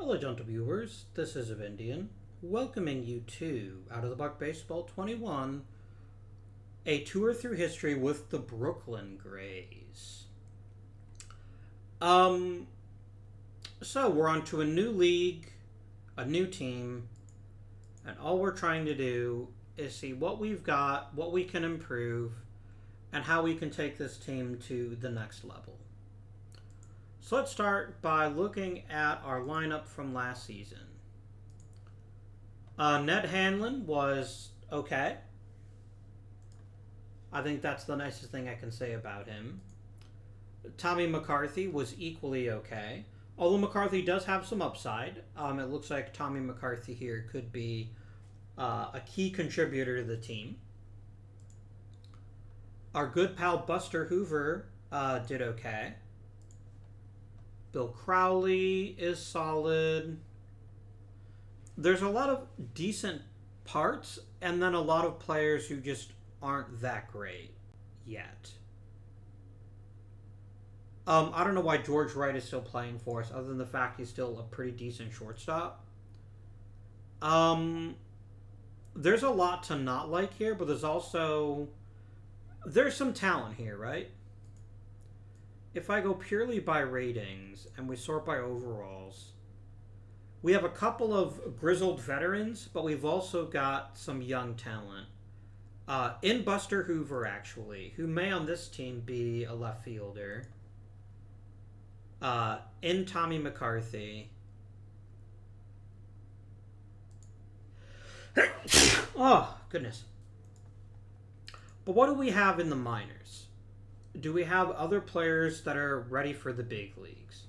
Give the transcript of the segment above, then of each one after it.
Hello, gentle viewers. This is Indian, welcoming you to Out of the Buck Baseball 21, a tour through history with the Brooklyn Grays. So we're on to a new league, a new team, and all we're trying to do is see what we've got, what we can improve, and how we can take this team to the next level. So let's start by looking at our lineup from last season. Ned Hanlon was okay. I think that's the nicest thing I can say about him. Tommy McCarthy was equally okay. Although McCarthy does have some upside. It looks like Tommy McCarthy here could be a key contributor to the team. Our good pal Buster Hoover did okay. Bill Crowley is solid. There's a lot of decent parts, and then a lot of players who just aren't that great yet. I don't know why George Wright is still playing for us, other than the fact he's still a pretty decent shortstop. There's a lot to not like here, but there's some talent here, right? If I go purely by ratings and we sort by overalls, we have a couple of grizzled veterans, but we've also got some young talent. In Buster Hoover, actually, who may on this team be a left fielder. In Tommy McCarthy. Oh, goodness. But what do we have in the minors? Do we have other players that are ready for the big leagues?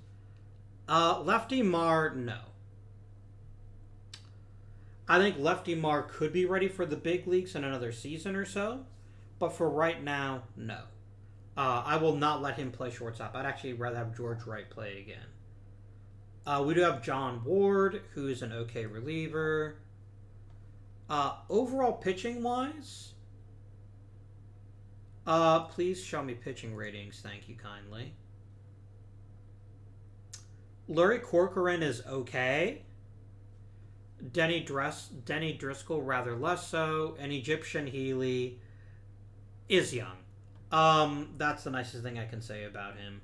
Lefty Mar, no. I think Lefty Mar could be ready for the big leagues in another season or so, but for right now, no. I will not let him play shortstop. I'd actually rather have George Wright play again. We do have John Ward, who is an okay reliever. Overall pitching-wise, please show me pitching ratings, thank you kindly. Larry Corcoran is okay. Denny Driscoll rather less so, and Egyptian Healy is young. That's the nicest thing I can say about him.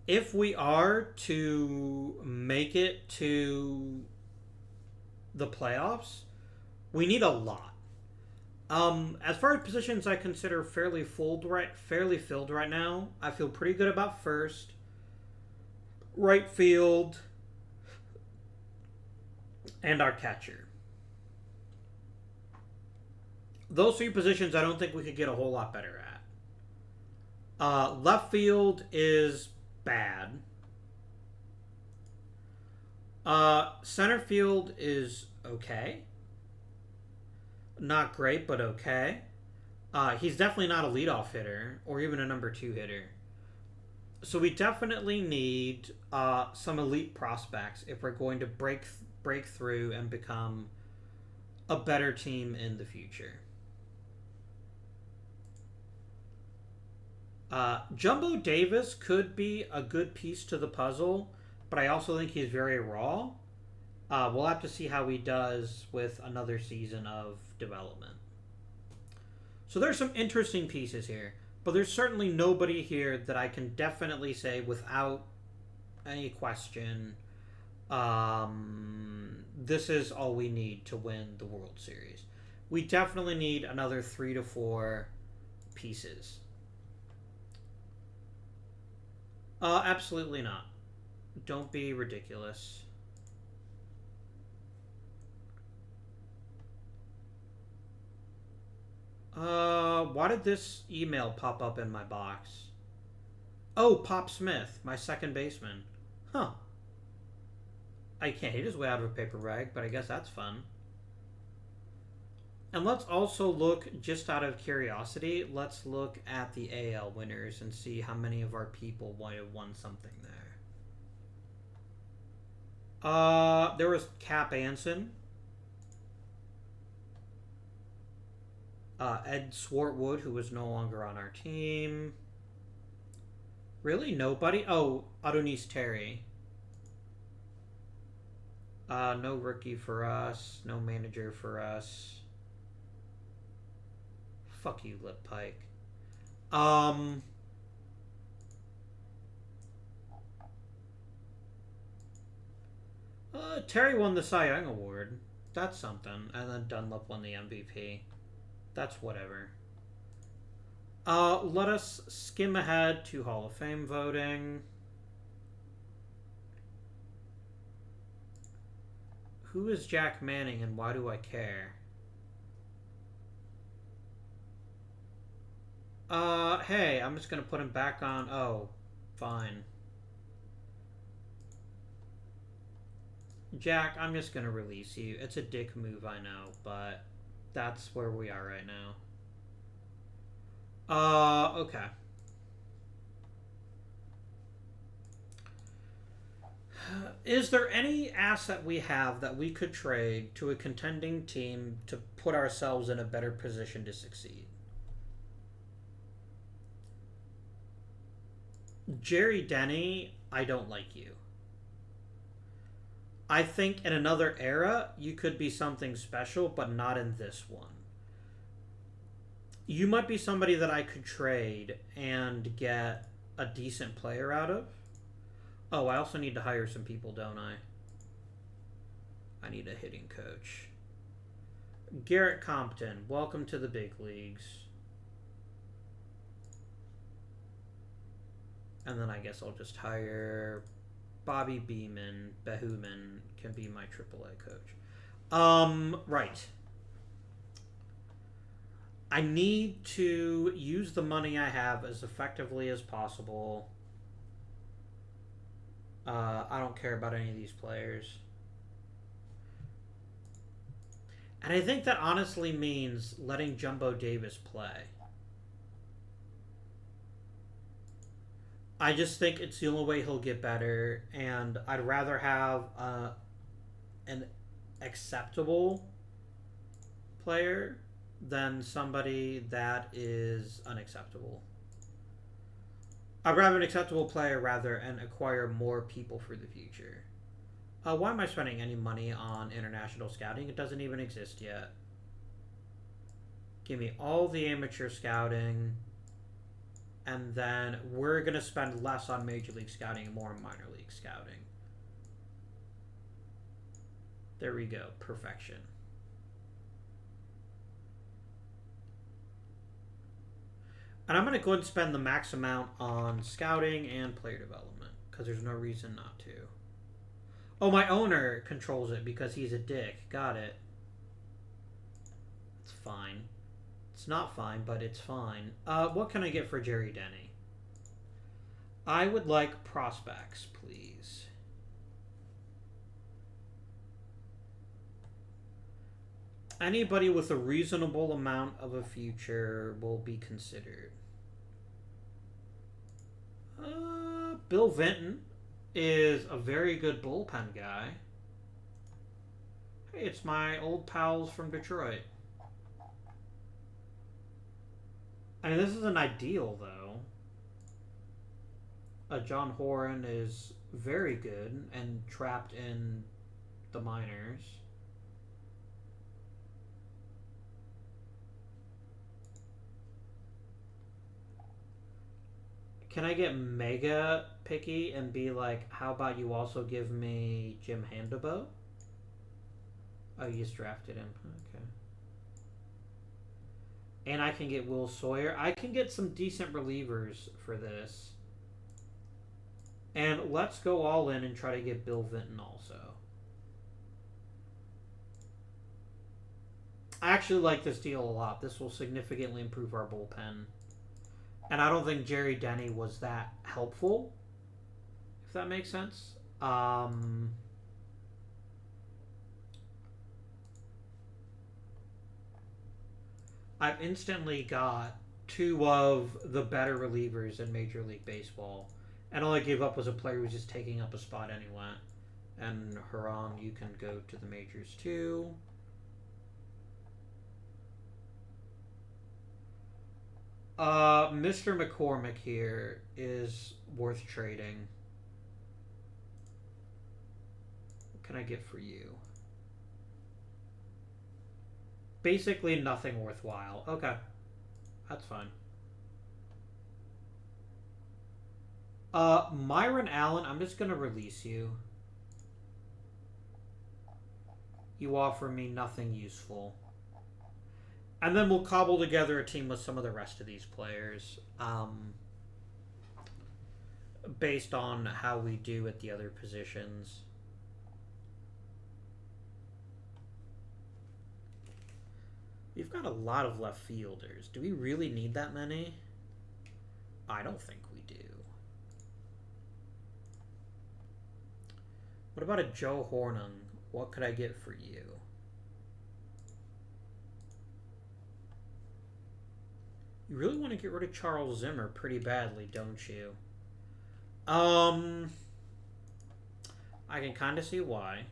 If we are to make it to the playoffs, we need a lot. As far as positions I consider fairly filled right now, I feel pretty good about first, right field, and our catcher. Those three positions I don't think we could get a whole lot better at. Left field is bad. Center field is okay. Not great, but okay. He's definitely not a leadoff hitter or even a number 2 hitter. So we definitely need some elite prospects if we're going to break through and become a better team in the future. Jumbo Davis could be a good piece to the puzzle, but I also think he's very raw. We'll have to see how he does with another season of development. So there's some interesting pieces here, but there's certainly nobody here that I can definitely say without any question, this is all we need to win the World Series. We definitely need another 3 to 4 pieces. Absolutely not. Don't be ridiculous. Why did this email pop up in my box? Oh, Pop Smith, my second baseman. Huh. I can't hit his way out of a paper bag, but I guess that's fun. And let's also look, just out of curiosity, let's look at the AL winners and see how many of our people might have won something there. There was Cap Anson. Ed Swartwood, who was no longer on our team. Really? Nobody? Oh, Adonis Terry. No rookie for us. No manager for us. Fuck you, Lip Pike. Terry won the Cy Young Award. That's something. And then Dunlop won the MVP. That's whatever. Let us skim ahead to Hall of Fame voting. Who is Jack Manning and why do I care? Hey, I'm just gonna put him back on. Oh, fine. Jack, I'm just gonna release you. It's a dick move, I know, but that's where we are right now. Okay. Is there any asset we have that we could trade to a contending team to put ourselves in a better position to succeed? Jerry Denny, I don't like you. I think in another era, you could be something special, but not in this one. You might be somebody that I could trade and get a decent player out of. Oh, I also need to hire some people, don't I? I need a hitting coach. Garrett Compton, welcome to the big leagues. And then I guess I'll just hire Bobby Beeman. Behuman can be my AAA coach. Right. I need to use the money I have as effectively as possible. I don't care about any of these players. And I think that honestly means letting Jumbo Davis play. I just think it's the only way he'll get better, and I'd rather have an acceptable player than somebody that is unacceptable. I'd rather an acceptable player rather and acquire more people for the future. Why am I spending any money on international scouting? It doesn't even exist yet. Give me all the amateur scouting. And then we're going to spend less on Major League Scouting and more on Minor League Scouting. There we go. Perfection. And I'm going to go ahead and spend the max amount on scouting and player development, because there's no reason not to. Oh, my owner controls it because he's a dick. Got it. It's fine. It's not fine, but it's fine. What can I get for Jerry Denny? I would like prospects, please. Anybody with a reasonable amount of a future will be considered. Bill Vinton is a very good bullpen guy. Hey, it's my old pals from Detroit. I mean, this isn't ideal, though. John Horan is very good and trapped in the minors. Can I get mega picky and be like, how about you also give me Jim Handebo? Oh, you just drafted him. Okay. And I can get Will Sawyer. I can get some decent relievers for this. And let's go all in and try to get Bill Vinton also. I actually like this deal a lot. This will significantly improve our bullpen. And I don't think Jerry Denny was that helpful, if that makes sense. I've instantly got two of the better relievers in Major League Baseball. And all I gave up was a player who was just taking up a spot anyway. And Haran, you can go to the majors too. Mr. McCormick here is worth trading. What can I get for you? Basically nothing worthwhile. Okay. That's fine. Myron Allen, I'm just gonna release you. You offer me nothing useful. And then we'll cobble together a team with some of the rest of these players. Based on how we do at the other positions. We've got a lot of left fielders. Do we really need that many? I don't think we do. What about a Joe Hornung? What could I get for you? You really want to get rid of Charles Zimmer pretty badly, don't you? I can kind of see why.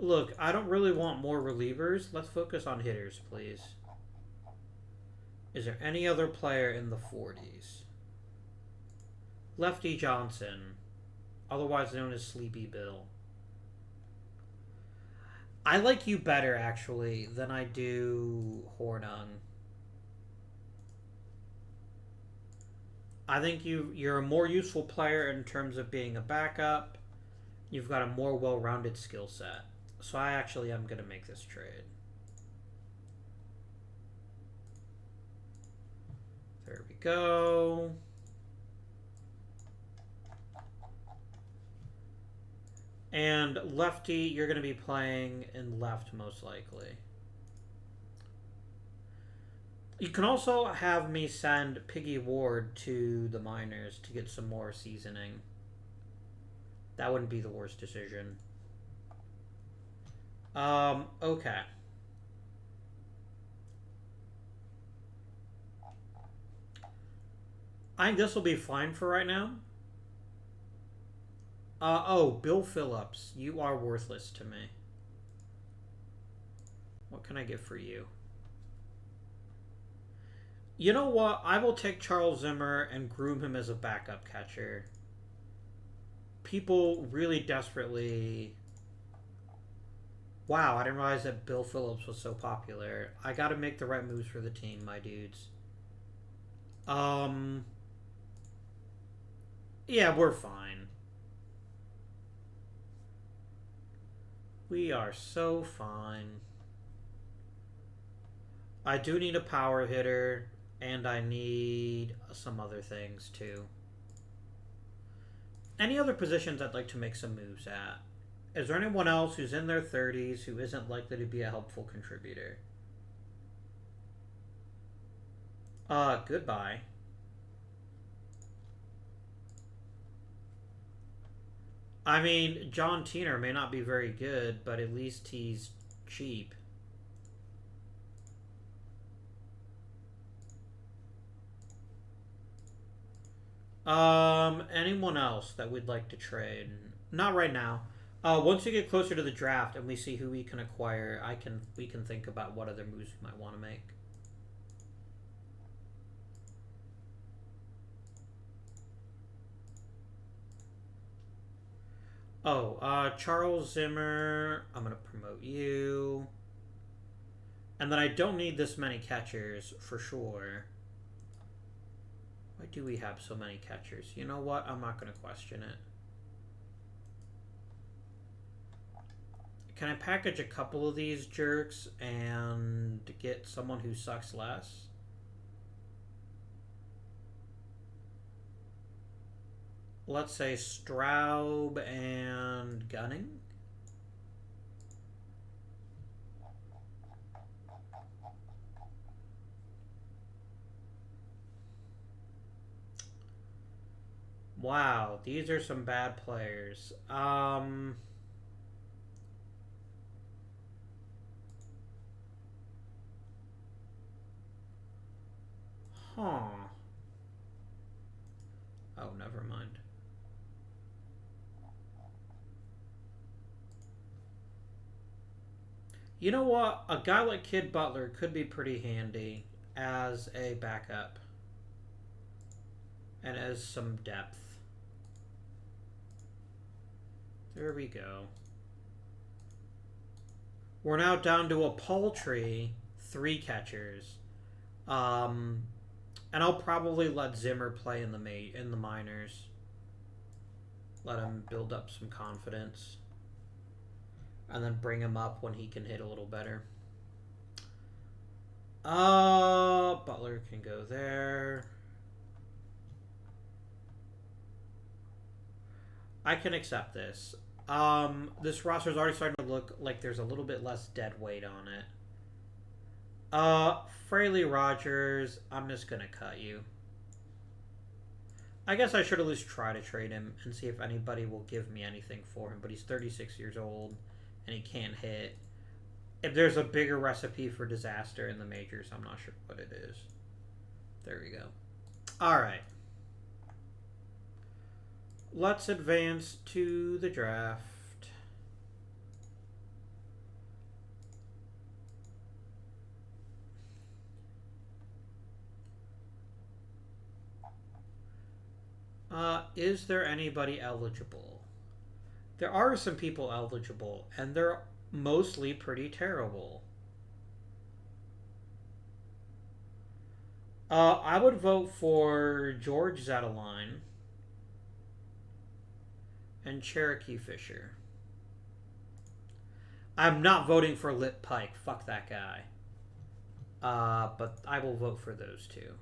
Look, I don't really want more relievers. Let's focus on hitters, please. Is there any other player in the 40s? Lefty Johnson, otherwise known as Sleepy Bill. I like you better, actually, than I do Hornung. I think you're a more useful player in terms of being a backup. You've got a more well-rounded skill set. So I actually am going to make this trade. There we go. And lefty, you're going to be playing in left most likely. You can also have me send Piggy Ward to the minors to get some more seasoning. That wouldn't be the worst decision. Okay. I think this will be fine for right now. Oh, Bill Phillips. You are worthless to me. What can I get for you? You know what? I will take Charles Zimmer and groom him as a backup catcher. People really desperately... Wow, I didn't realize that Bill Phillips was so popular. I gotta make the right moves for the team, my dudes. Yeah, we're fine. We are so fine. I do need a power hitter, and I need some other things, too. Any other positions I'd like to make some moves at? Is there anyone else who's in their 30s who isn't likely to be a helpful contributor? Goodbye. I mean, John Tiener may not be very good, but at least he's cheap. Anyone else that we'd like to trade? Not right now. Once we get closer to the draft and we see who we can acquire, we can think about what other moves we might want to make. Oh, Charles Zimmer, I'm going to promote you. And then I don't need this many catchers, for sure. Why do we have so many catchers? You know what? I'm not going to question it. Can I package a couple of these jerks and get someone who sucks less? Let's say Straub and Gunning. Wow, these are some bad players. Huh. Oh, never mind. You know what? A guy like Kid Butler could be pretty handy as a backup and as some depth. There we go. We're now down to a paltry 3 catchers. And I'll probably let Zimmer play in the minors. Let him build up some confidence. And then bring him up when he can hit a little better. Butler can go there. I can accept this. This roster is already starting to look like there's a little bit less dead weight on it. Frayley Rogers, I'm just gonna cut you. I guess I should at least try to trade him and see if anybody will give me anything for him, but he's 36 years old and he can't hit. If there's a bigger recipe for disaster in the majors, I'm not sure what it is. There we go. Alright. Let's advance to the draft. Is there anybody eligible? There are some people eligible, and they're mostly pretty terrible. I would vote for George Zedeline and Cherokee Fisher. I'm not voting for Lit Pike. Fuck that guy. But I will vote for those two.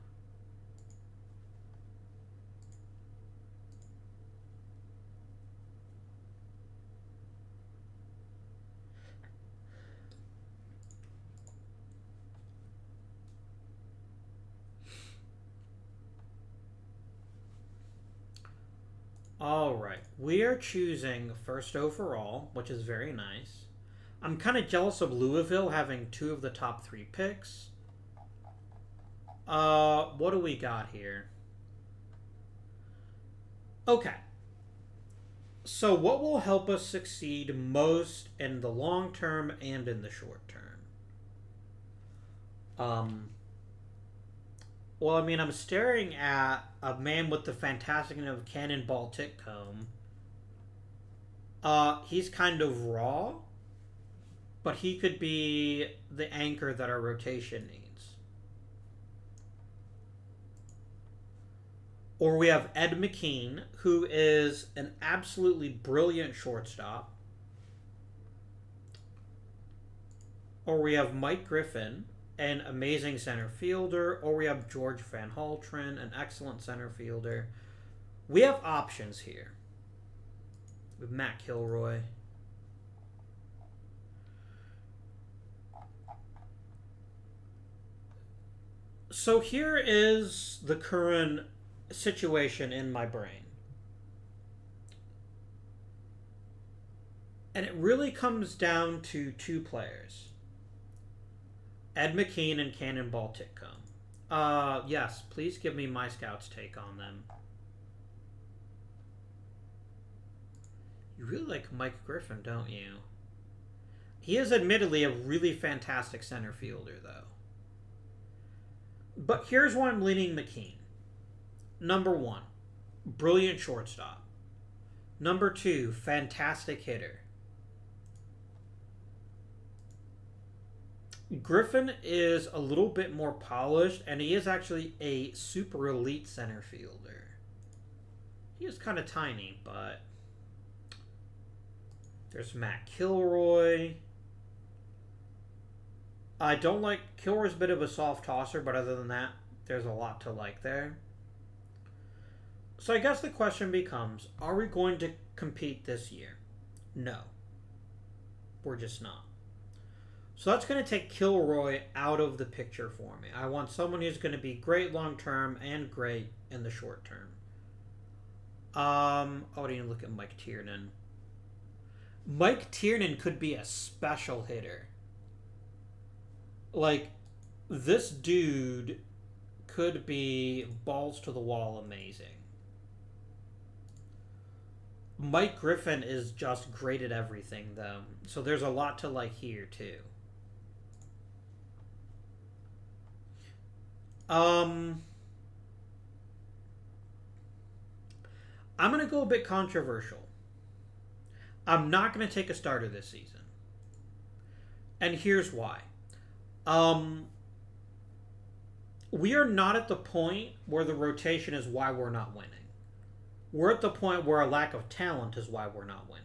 Alright, we are choosing first overall, which is very nice. I'm kind of jealous of Louisville having 2 of the top 3 picks. What do we got here? Okay. So what will help us succeed most in the long term and in the short term? Well, I mean, I'm staring at a man with the fantastic name of Cannonball Titcomb. He's kind of raw, but he could be the anchor that our rotation needs. Or we have Ed McKean, who is an absolutely brilliant shortstop. Or we have Mike Griffin, an amazing center fielder. Or we have George Van Haltren, an excellent center fielder. We have options here. We have Matt Kilroy. So here is the current situation in my brain. And it really comes down to 2 players. Ed McKean and Cannonball Titcomb. Yes, please give me my scout's take on them. You really like Mike Griffin, don't you? He is admittedly a really fantastic center fielder, though. But here's why I'm leaning McKean. Number 1, brilliant shortstop. Number 2, fantastic hitter. Griffin is a little bit more polished, and he is actually a super elite center fielder. He is kind of tiny, but there's Matt Kilroy. I don't like... Kilroy's a bit of a soft tosser, but other than that, there's a lot to like there. So I guess the question becomes, are we going to compete this year? No. We're just not. So that's going to take Kilroy out of the picture for me. I want someone who's going to be great long term and great in the short term. I didn't even look at Mike Tiernan. Mike Tiernan could be a special hitter. Like, this dude could be balls to the wall amazing. Mike Griffin is just great at everything, though. So there's a lot to like here, too. I'm going to go a bit controversial. I'm not going to take a starter this season. And here's why. We are not at the point where the rotation is why we're not winning. We're at the point where a lack of talent is why we're not winning.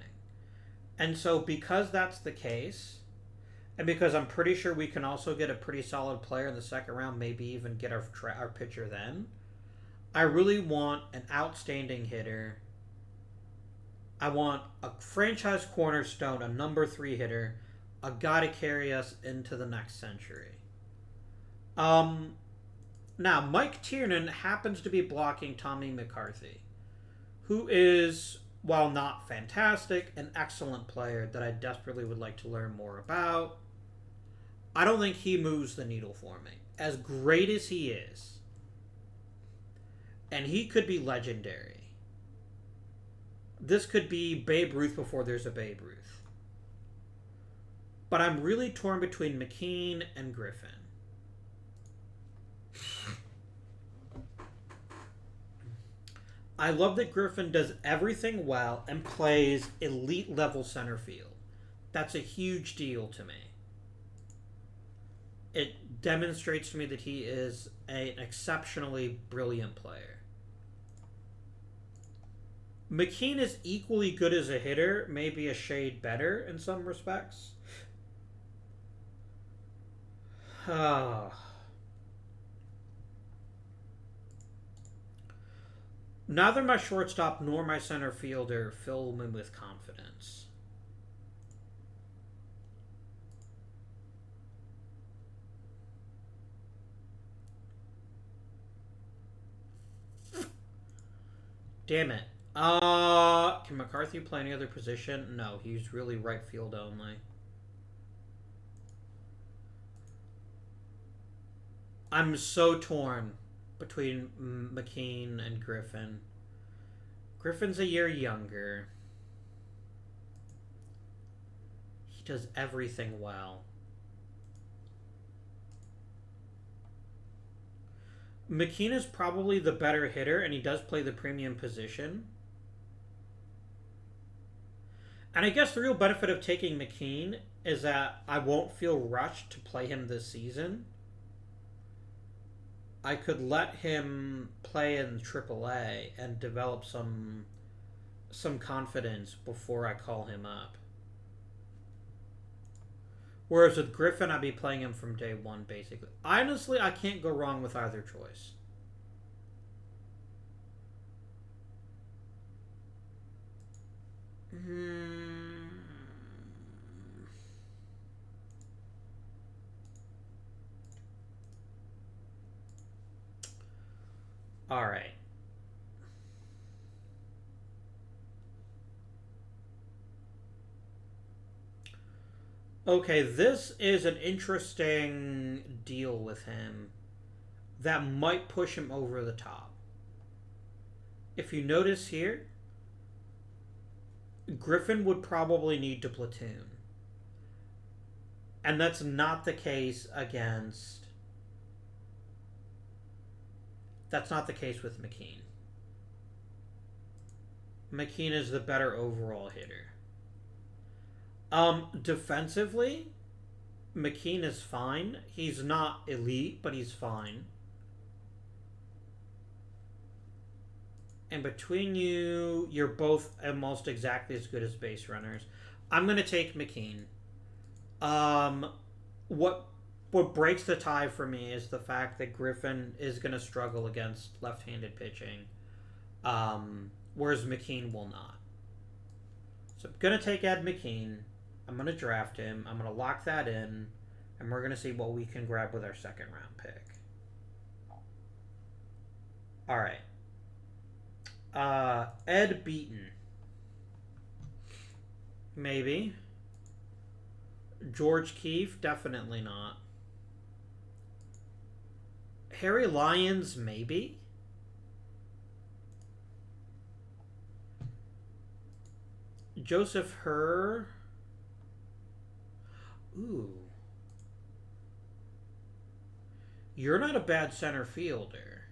And so because that's the case, and because I'm pretty sure we can also get a pretty solid player in the second round, maybe even get our pitcher then, I really want an outstanding hitter. I want a franchise cornerstone, a number 3 hitter, a guy to carry us into the next century. Now, Mike Tiernan happens to be blocking Tommy McCarthy, who is, while not fantastic, an excellent player that I desperately would like to learn more about. I don't think he moves the needle for me. As great as he is, and he could be legendary. This could be Babe Ruth before there's a Babe Ruth. But I'm really torn between McKean and Griffin. I love that Griffin does everything well and plays elite level center field. That's a huge deal to me. It demonstrates to me that he is an exceptionally brilliant player. McKean is equally good as a hitter, maybe a shade better in some respects. Neither my shortstop nor my center fielder fill me with confidence. Damn it. Can McCarthy play any other position? No, he's really right field only. I'm so torn between McKean and Griffin. Griffin's a year younger. He does everything well. McKean is probably the better hitter, and he does play the premium position. And I guess the real benefit of taking McKean is that I won't feel rushed to play him this season. I could let him play in AAA and develop some confidence before I call him up. Whereas with Griffin, I'd be playing him from day one, basically. Honestly, I can't go wrong with either choice. All right. Okay, this is an interesting deal with him that might push him over the top. If you notice here, Griffin would probably need to platoon. And that's not the case against... That's not the case with McKean. McKean is the better overall hitter. Defensively, McKean is fine. He's not elite, but he's fine. And between you, you're both almost exactly as good as base runners. I'm going to take McKean. What breaks the tie for me is the fact that Griffin is going to struggle against left-handed pitching, whereas McKean will not. So I'm going to take Ed McKean. I'm going to draft him. I'm going to lock that in, and we're going to see what we can grab with our second-round pick. All right. Ed Beaton. Maybe. George Keefe? Definitely not. Harry Lyons? Maybe. Joseph Herr? Ooh. You're not a bad center fielder.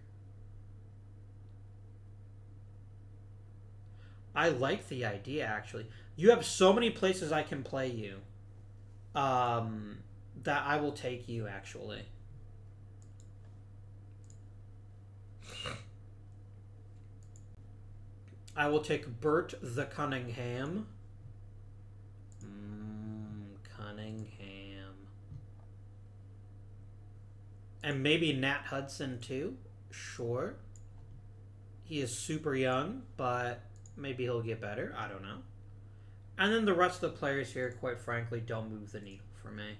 I like the idea, actually. You have so many places I can play you. That I will take you, actually. I will take Bert the Cunningham. Cunningham. And maybe Nat Hudson, too. Sure. He is super young, but maybe he'll get better. I don't know. And then the rest of the players here, quite frankly, don't move the needle for me.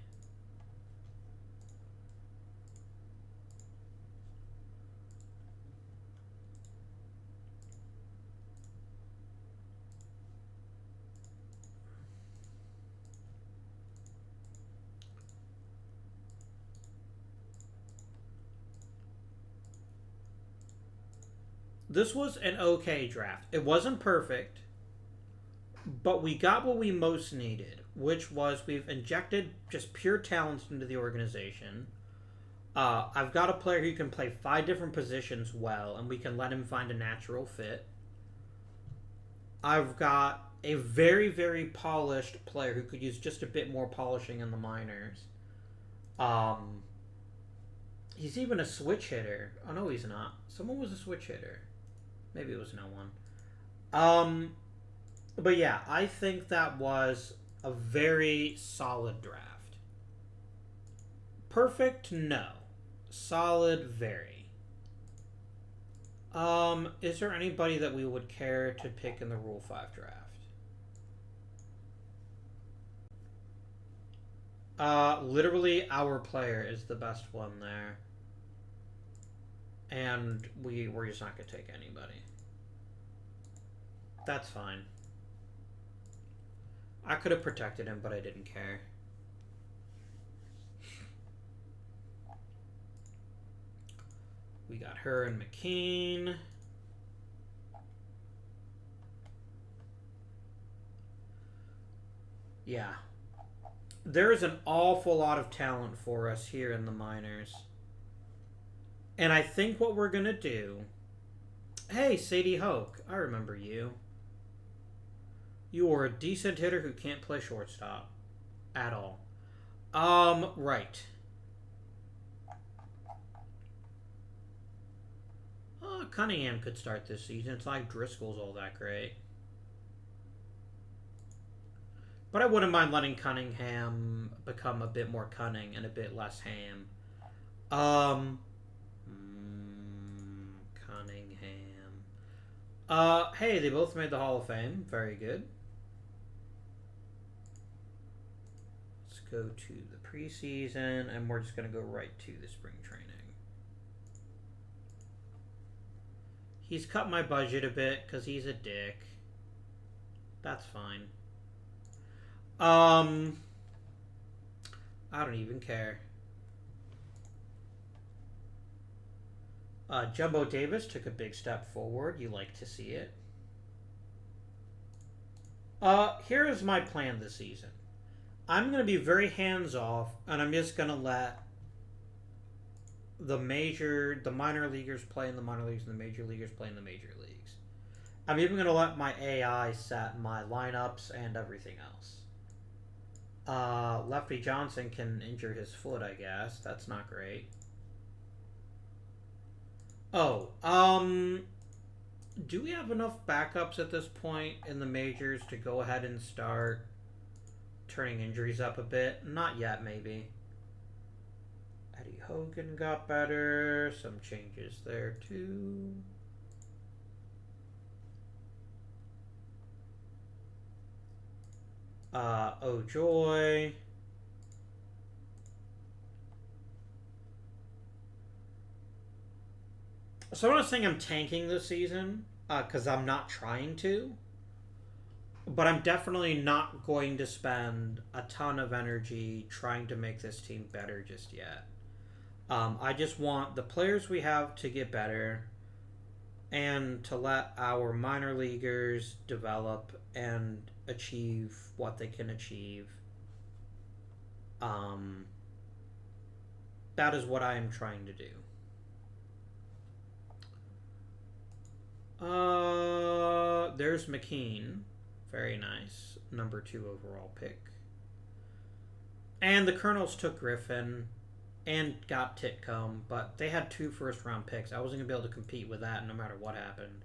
This was an okay draft. It wasn't perfect, but we got what we most needed, which was we've injected just pure talents into the organization. I've got a player who can play 5 different positions well, and we can let him find a natural fit. I've got a very, very polished player who could use just a bit more polishing in the minors. He's even a switch hitter. Oh, no, he's not. Someone was a switch hitter. Maybe it was no one. But yeah, I think that was a very solid draft. Perfect? No. Solid? Very. Is there anybody that we would care to pick in the Rule 5 draft? Literally, our player is the best one there. And we're just not going to take anybody. That's fine. I could have protected him, but I didn't care. We got her and McKean. Yeah. There is an awful lot of talent for us here in the minors. And I think what we're going to do... Hey, Sadie Hoke. I remember you. You are a decent hitter who can't play shortstop. At all. Right. Cunningham could start this season. It's like Driscoll's all that great. But I wouldn't mind letting Cunningham become a bit more cunning and a bit less ham. Cunningham. Hey, they both made the Hall of Fame. Very good. Let's go to the preseason, and we're just going to go right to the spring training. He's cut my budget a bit because he's a dick. That's fine. I don't even care. Jumbo Davis took a big step forward. You like to see it. Here is my plan this season. I'm going to be very hands-off, and I'm just going to let the minor leaguers play in the minor leagues, and the major leaguers play in the major leagues. I'm even going to let my AI set my lineups and everything else. Lefty Johnson can injure his foot, I guess. That's not great. Oh, do we have enough backups at this point in the majors to go ahead and start turning injuries up a bit? Not yet, maybe. Eddie Hogan got better. Some changes there, too. Oh joy. So I'm not saying I'm tanking this season, because I'm not trying to. But I'm definitely not going to spend a ton of energy trying to make this team better just yet. I just want the players we have to get better and to let our minor leaguers develop and achieve what they can achieve. That is what I am trying to do. There's McKean. Very nice. Number 2 overall pick. And the Colonels took Griffin and got Titcomb, but they had 2 first-round picks. I wasn't going to be able to compete with that no matter what happened.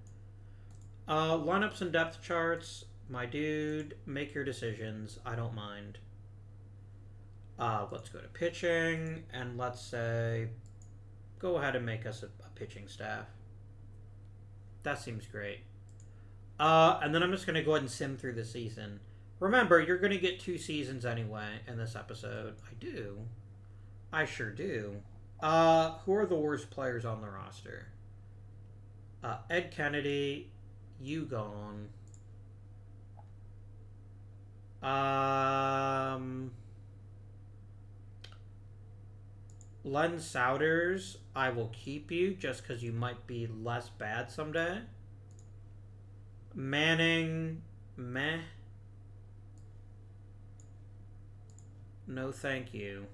Lineups and depth charts. My dude, make your decisions. I don't mind. Let's go to pitching, and let's say, go ahead and make us a pitching staff. That seems great. And then I'm just going to go ahead and sim through the season. Remember, you're going to get 2 seasons anyway in this episode. I do. I sure do. Who are the worst players on the roster? Ed Kennedy, you gone. Len Souders, I will keep you just because you might be less bad someday. Manning, meh. No thank you.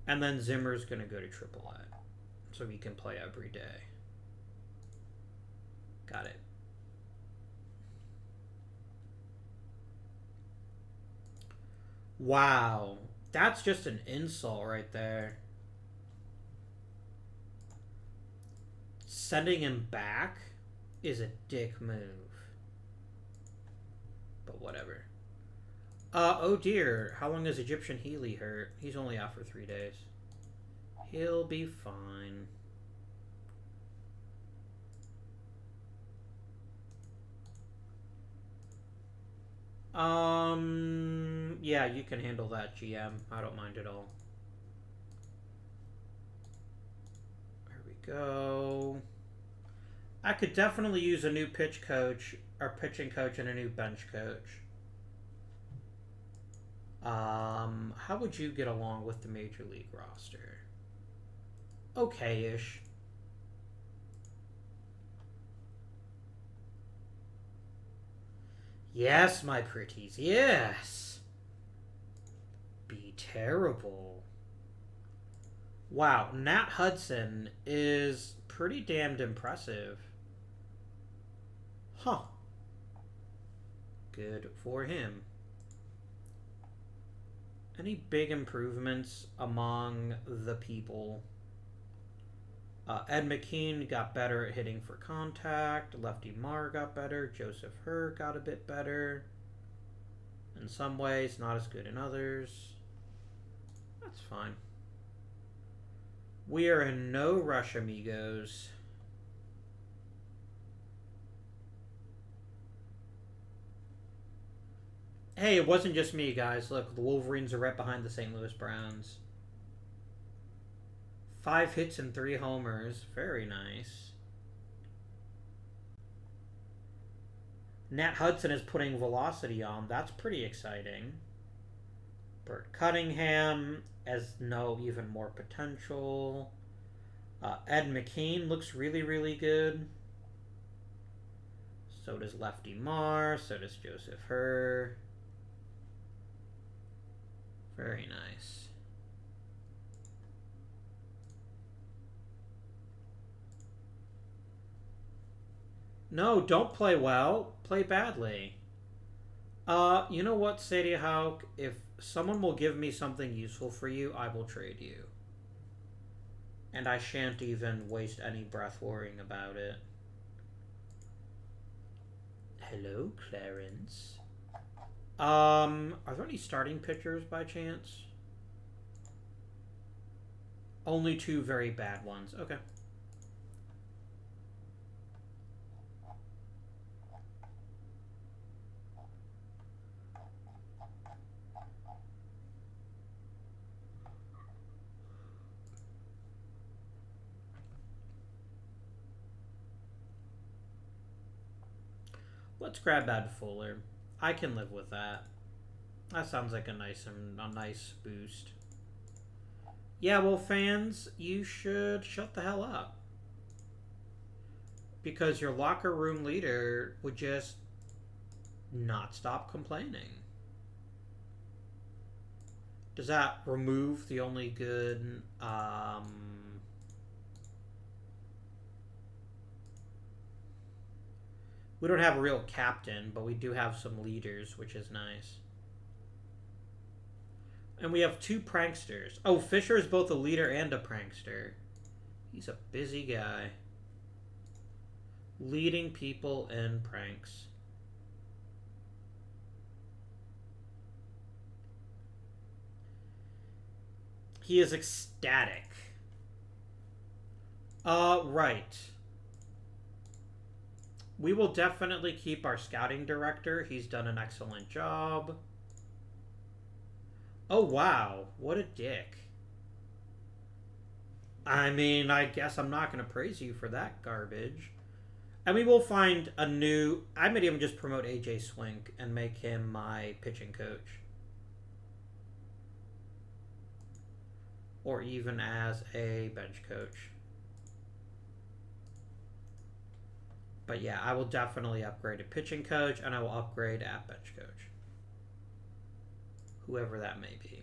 And then Zimmer's going to go to AAA. So he can play every day. Got it. Wow. That's just an insult right there. Sending him back is a dick move. But whatever. Oh dear. How long is Egyptian Healy hurt? He's only out for 3 days. He'll be fine. Yeah, you can handle that, GM. I don't mind at all. There we go. I could definitely use a new pitch coach, or pitching coach, and a new bench coach. How would you get along with the Major League roster? Okay-ish. Yes, my pretties, yes. Be terrible. Wow, Nat Hudson is pretty damned impressive. Huh. Good for him. Any big improvements among the people? Ed McKean got better at hitting for contact. Lefty Marr got better. Joseph Herr got a bit better. In some ways, not as good in others. That's fine. We are in no rush, amigos. Hey, it wasn't just me, guys. Look, the Wolverines are right behind the St. Louis Browns. 5 hits and 3 homers. Very nice. Nat Hudson is putting velocity on. That's pretty exciting. Bert Cunningham has even more potential. Ed McKean looks really, really good. So does Lefty Marr. So does Joseph Herr. Very nice. No, don't play well. Play badly. You know what, Sadie Hawk? If someone will give me something useful for you, I will trade you. And I shan't even waste any breath worrying about it. Hello, Clarence. Are there any starting pitchers by chance? Only 2 very bad ones. Okay. Let's grab Ed Fuller. I can live with that. That sounds like a nice boost. Yeah, well, fans, you should shut the hell up. Because your locker room leader would just not stop complaining. Does that remove the only good... we don't have a real captain, but we do have some leaders, which is nice. And we have 2 pranksters. Oh, Fisher is both a leader and a prankster. He's a busy guy. Leading people in pranks. He is ecstatic. Right. We will definitely keep our scouting director. He's done an excellent job. Oh, wow. What a dick. I mean, I guess I'm not going to praise you for that garbage. And we will find a new... I might even just promote AJ Swink and make him my pitching coach. Or even as a bench coach. But yeah, I will definitely upgrade a pitching coach, and I will upgrade at bench coach. Whoever that may be.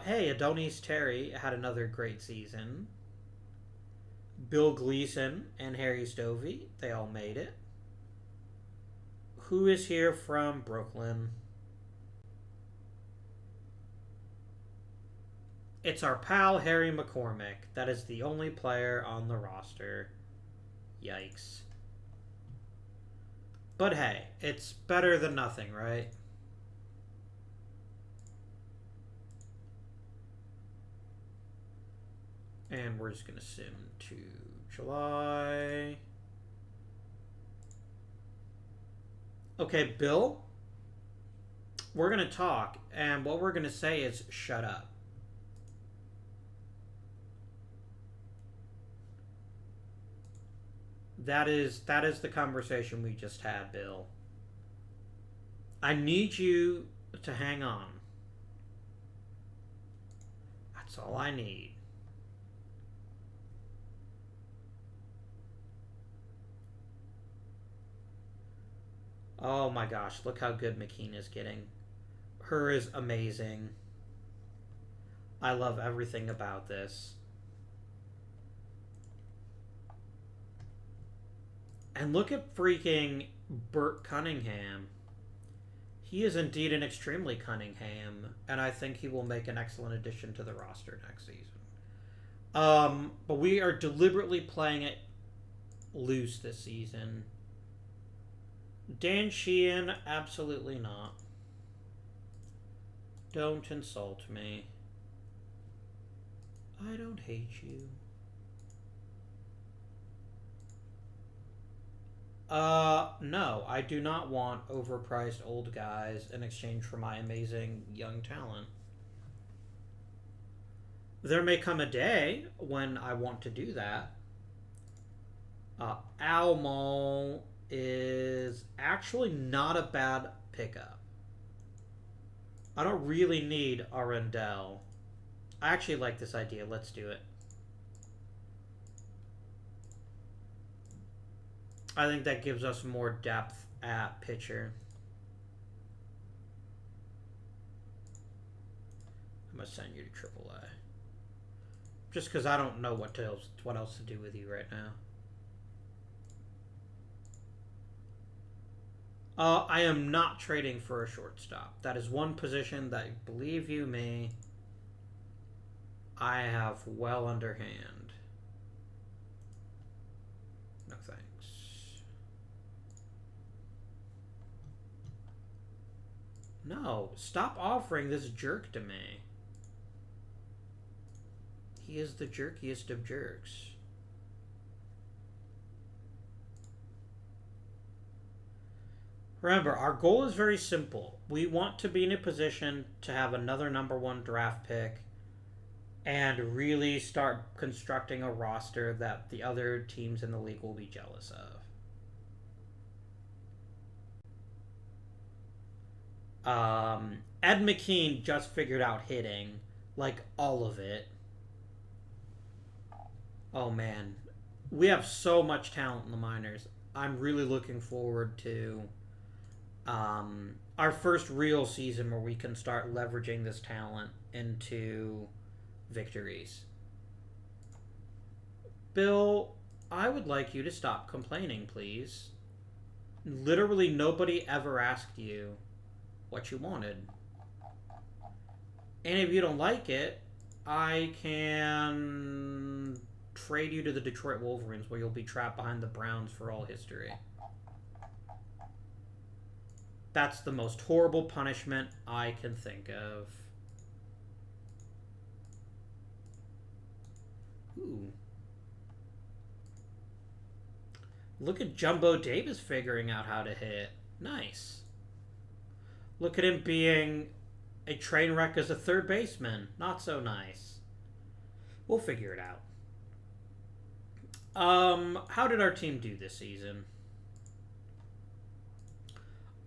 Hey, Adonis Terry had another great season. Bill Gleason and Harry Stovey, they all made it. Who is here from Brooklyn? It's our pal Harry McCormick. That is the only player on the roster. Yikes. But hey, it's better than nothing, right? And we're just going to sim to July. Okay, Bill, we're going to talk, and what we're going to say is shut up. That is the conversation we just had, Bill. I need you to hang on. That's all I need. Oh my gosh, look how good McKean is getting. Her is amazing. I love everything about this. And look at freaking Burt Cunningham. He is indeed an extremely Cunningham, and I think he will make an excellent addition to the roster next season. But we are deliberately playing it loose this season. Dan Sheehan, absolutely not. Don't insult me. I don't hate you. No, I do not want overpriced old guys in exchange for my amazing young talent. There may come a day when I want to do that. Almol is actually not a bad pickup. I don't really need Arundel. I actually like this idea. Let's do it. I think that gives us more depth at pitcher. I'm going to send you to AAA. Just because I don't know what else to do with you right now. I am not trading for a shortstop. That is one position that, believe you me, I have well underhand. No thanks. No, stop offering this jerk to me. He is the jerkiest of jerks. Remember, our goal is very simple. We want to be in a position to have another #1 draft pick and really start constructing a roster that the other teams in the league will be jealous of. Ed McKean just figured out hitting, like all of it. Oh man, We have so much talent in the minors. I'm really looking forward to our first real season where we can start leveraging this talent into victories. Bill, I would like you to stop complaining, please. Literally nobody ever asked you what you wanted. And if you don't like it, I can trade you to the Detroit Wolverines where you'll be trapped behind the Browns for all history. That's the most horrible punishment I can think of. Ooh. Look at Jumbo Davis figuring out how to hit. Nice. Look at him being a train wreck as a third baseman. Not so nice. We'll figure it out. How did our team do this season?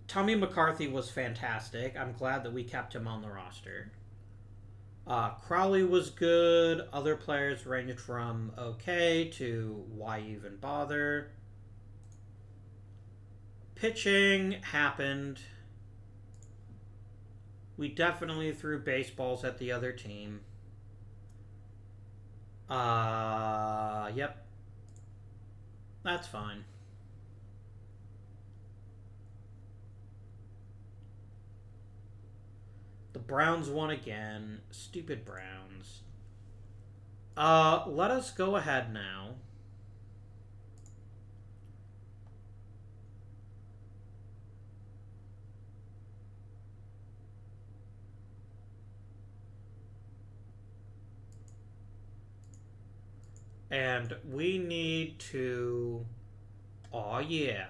Tommy McCarthy was fantastic. I'm glad that we kept him on the roster. Crowley was good. Other players ranged from okay to why even bother. Pitching happened. We definitely threw baseballs at the other team. Yep. That's fine. The Browns won again. Stupid Browns. Let us go ahead now. And we need to... Aw, yeah.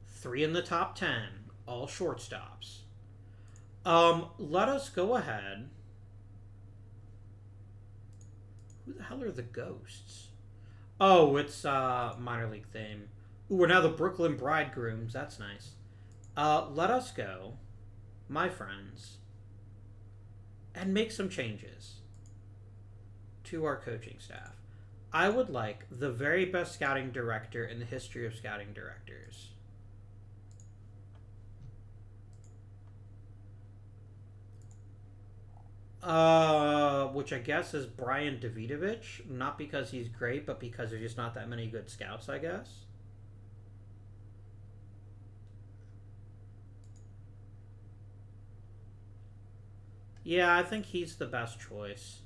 3 in the top 10. All shortstops. Let us go ahead. Who the hell are the Ghosts? Oh, it's, minor league theme. Ooh, we're now the Brooklyn Bridegrooms. That's nice. Let us go, my friends, and make some changes to our coaching staff. I would like the very best scouting director in the history of scouting directors. Which I guess is Brian Davidovich. Not because he's great, but because there's just not that many good scouts, I guess. Yeah, I think he's the best choice.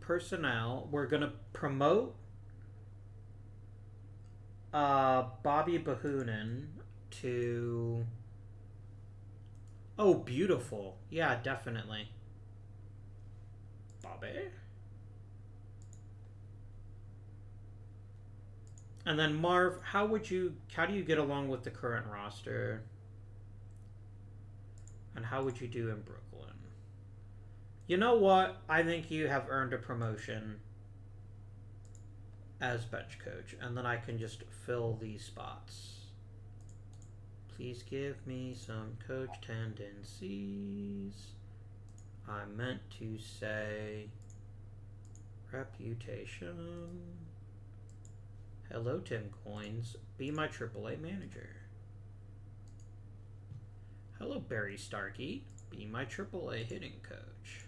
Personnel. We're gonna promote Bobby Bahunin to... Oh, beautiful. Yeah, definitely. Bobby. And then Marv, how do you get along with the current roster? And how would you do in Brooklyn? You know what? I think you have earned a promotion as bench coach. And then I can just fill these spots. Please give me some coach tendencies. I meant to say reputation. Hello, Tim Coins. Be my AAA manager. Hello, Barry Starkey. Be my AAA hitting coach.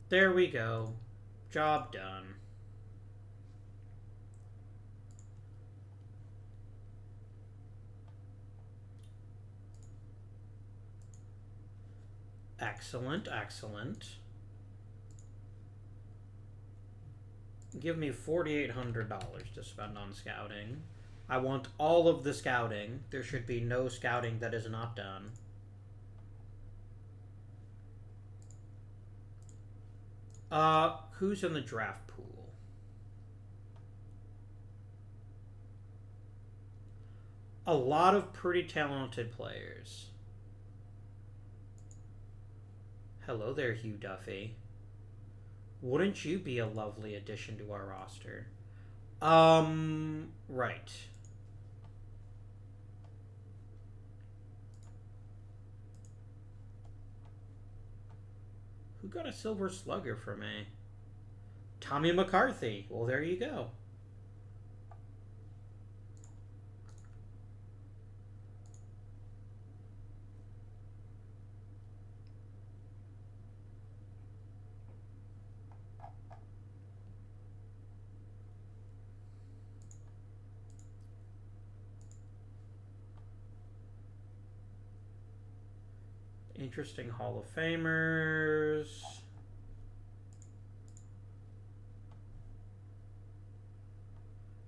There we go. Job done. Excellent, excellent. Give me $4,800 to spend on scouting. I want all of the scouting. There should be no scouting that is not done. Who's in the draft pool? A lot of pretty talented players. Hello there, Hugh Duffy. Wouldn't you be a lovely addition to our roster? Right. Who Who got a Silver Slugger for me? Tommy McCarthy. Well, there you go. Interesting Hall of Famers.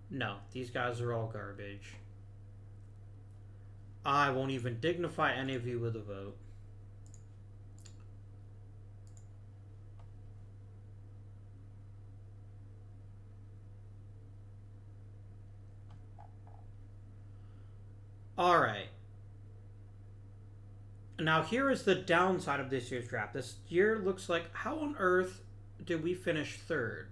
No, these guys are all garbage. I won't even dignify any of you with a vote. All right. Now, here is the downside of this year's draft. This year looks like, how on earth did we finish third?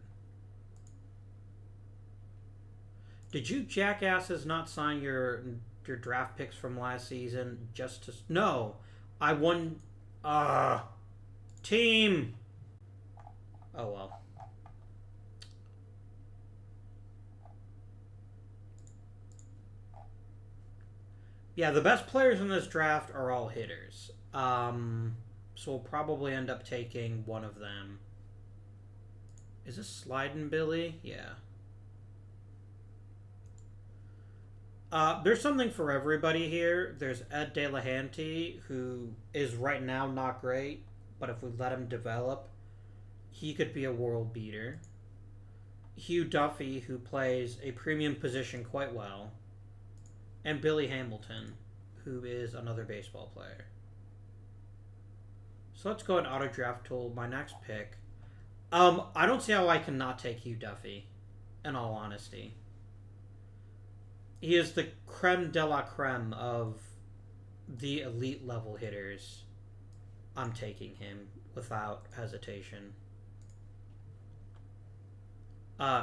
Did you jackasses not sign your draft picks from last season just to... No. I won... Team! Oh, well. Yeah, the best players in this draft are all hitters. So we'll probably end up taking one of them. Is this Slidin' Billy? Yeah. There's something for everybody here. There's Ed Delahanty, who is right now not great, but if we let him develop, he could be a world beater. Hugh Duffy, who plays a premium position quite well. And Billy Hamilton, who is another baseball player. So let's go and auto draft tool my next pick. I don't see how I can not take Hugh Duffy, in all honesty. He is the creme de la creme of the elite level hitters. I'm taking him without hesitation.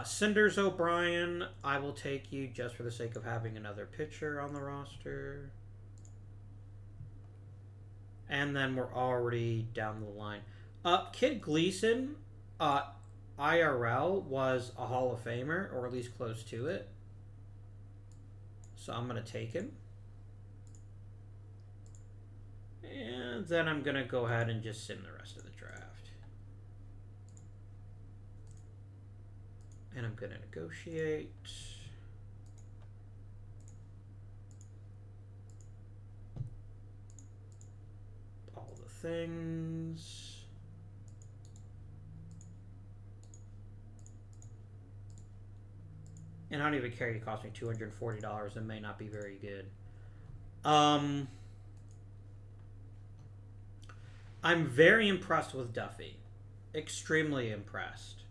Cinders O'Brien, I will take you just for the sake of having another pitcher on the roster. And then we're already down the line. Kid Gleason, IRL, was a Hall of Famer, or at least close to it. So I'm going to take him. And then I'm going to go ahead and just sim the rest of the draft. And I'm going to negotiate. All the things. And I don't even care it cost me $240. It may not be very good. I'm very impressed with Duffy. Extremely impressed.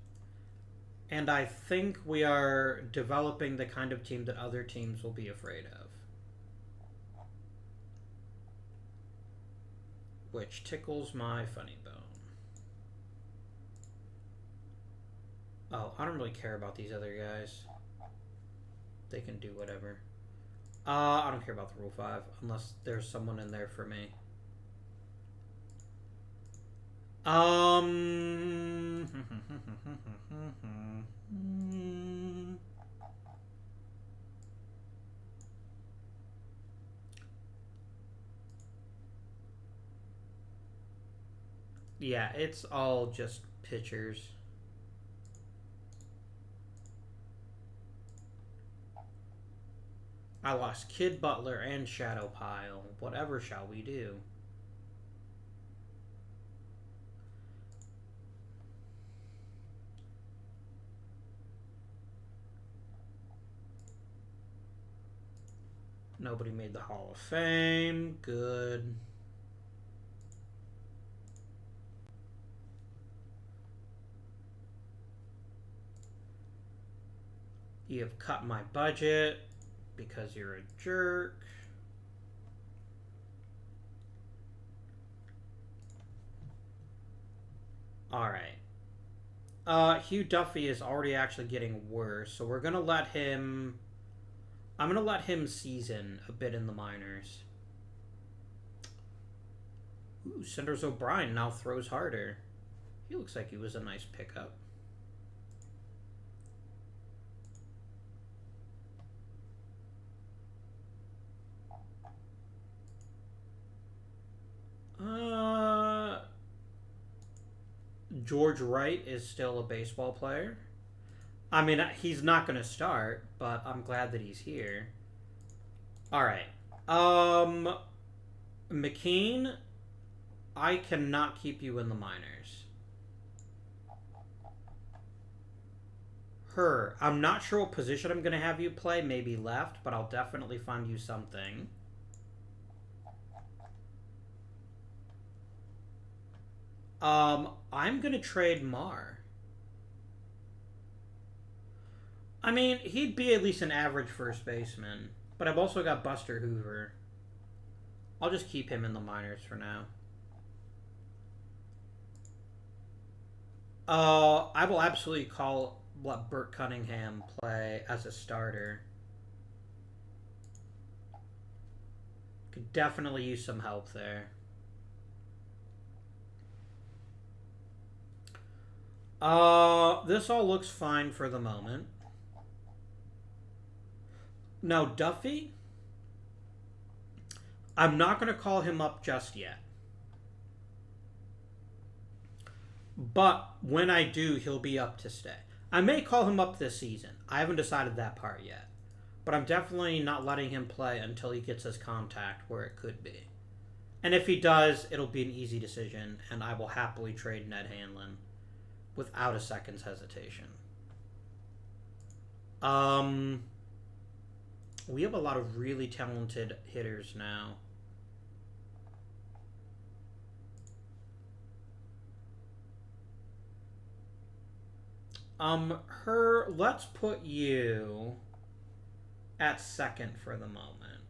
And I think we are developing the kind of team that other teams will be afraid of. Which tickles my funny bone. Oh, I don't really care about these other guys. They can do whatever. I don't care about the Rule 5, unless there's someone in there for me. Yeah, it's all just pitchers. I lost Kid Butler and Shadow Pile. Whatever shall we do? Nobody made the Hall of Fame. Good. You have cut my budget because you're a jerk. Alright. Hugh Duffy is already actually getting worse, so we're going to let him... I'm going to let him season a bit in the minors. Ooh, Cinders O'Brien now throws harder. He looks like he was a nice pickup. George Wright is still a baseball player. I mean, he's not going to start, but I'm glad that he's here. All right. McKean, I cannot keep you in the minors. I'm not sure what position I'm going to have you play. Maybe left, but I'll definitely find you something. I'm going to trade Marr. I mean, he'd be at least an average first baseman, but I've also got Buster Hoover. I'll just keep him in the minors for now. I will absolutely let Burt Cunningham play as a starter. Could definitely use some help there. This all looks fine for the moment. Now, Duffy, I'm not going to call him up just yet. But when I do, he'll be up to stay. I may call him up this season. I haven't decided that part yet. But I'm definitely not letting him play until he gets his contact where it could be. And if he does, it'll be an easy decision, and I will happily trade Ned Hanlon without a second's hesitation. We have a lot of really talented hitters now. Let's put you at second for the moment.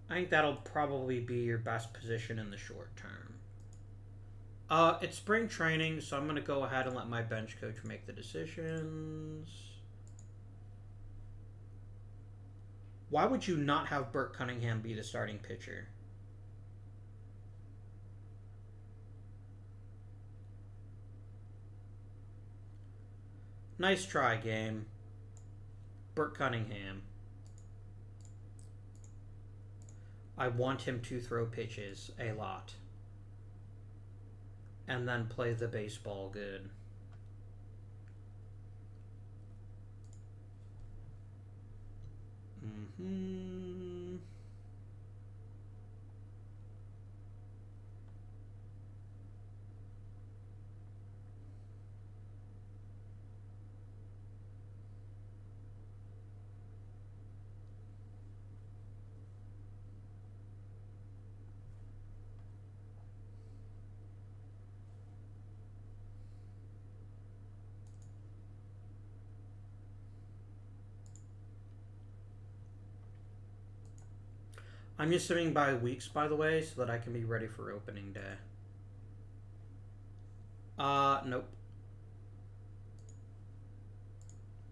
I think that'll probably be your best position in the short term. It's spring training, so I'm going to go ahead and let my bench coach make the decisions. Why would you not have Burt Cunningham be the starting pitcher? Nice try, game. Burt Cunningham. I want him to throw pitches a lot. And then play the baseball good. I'm just sitting by weeks, by the way, so that I can be ready for opening day. Nope.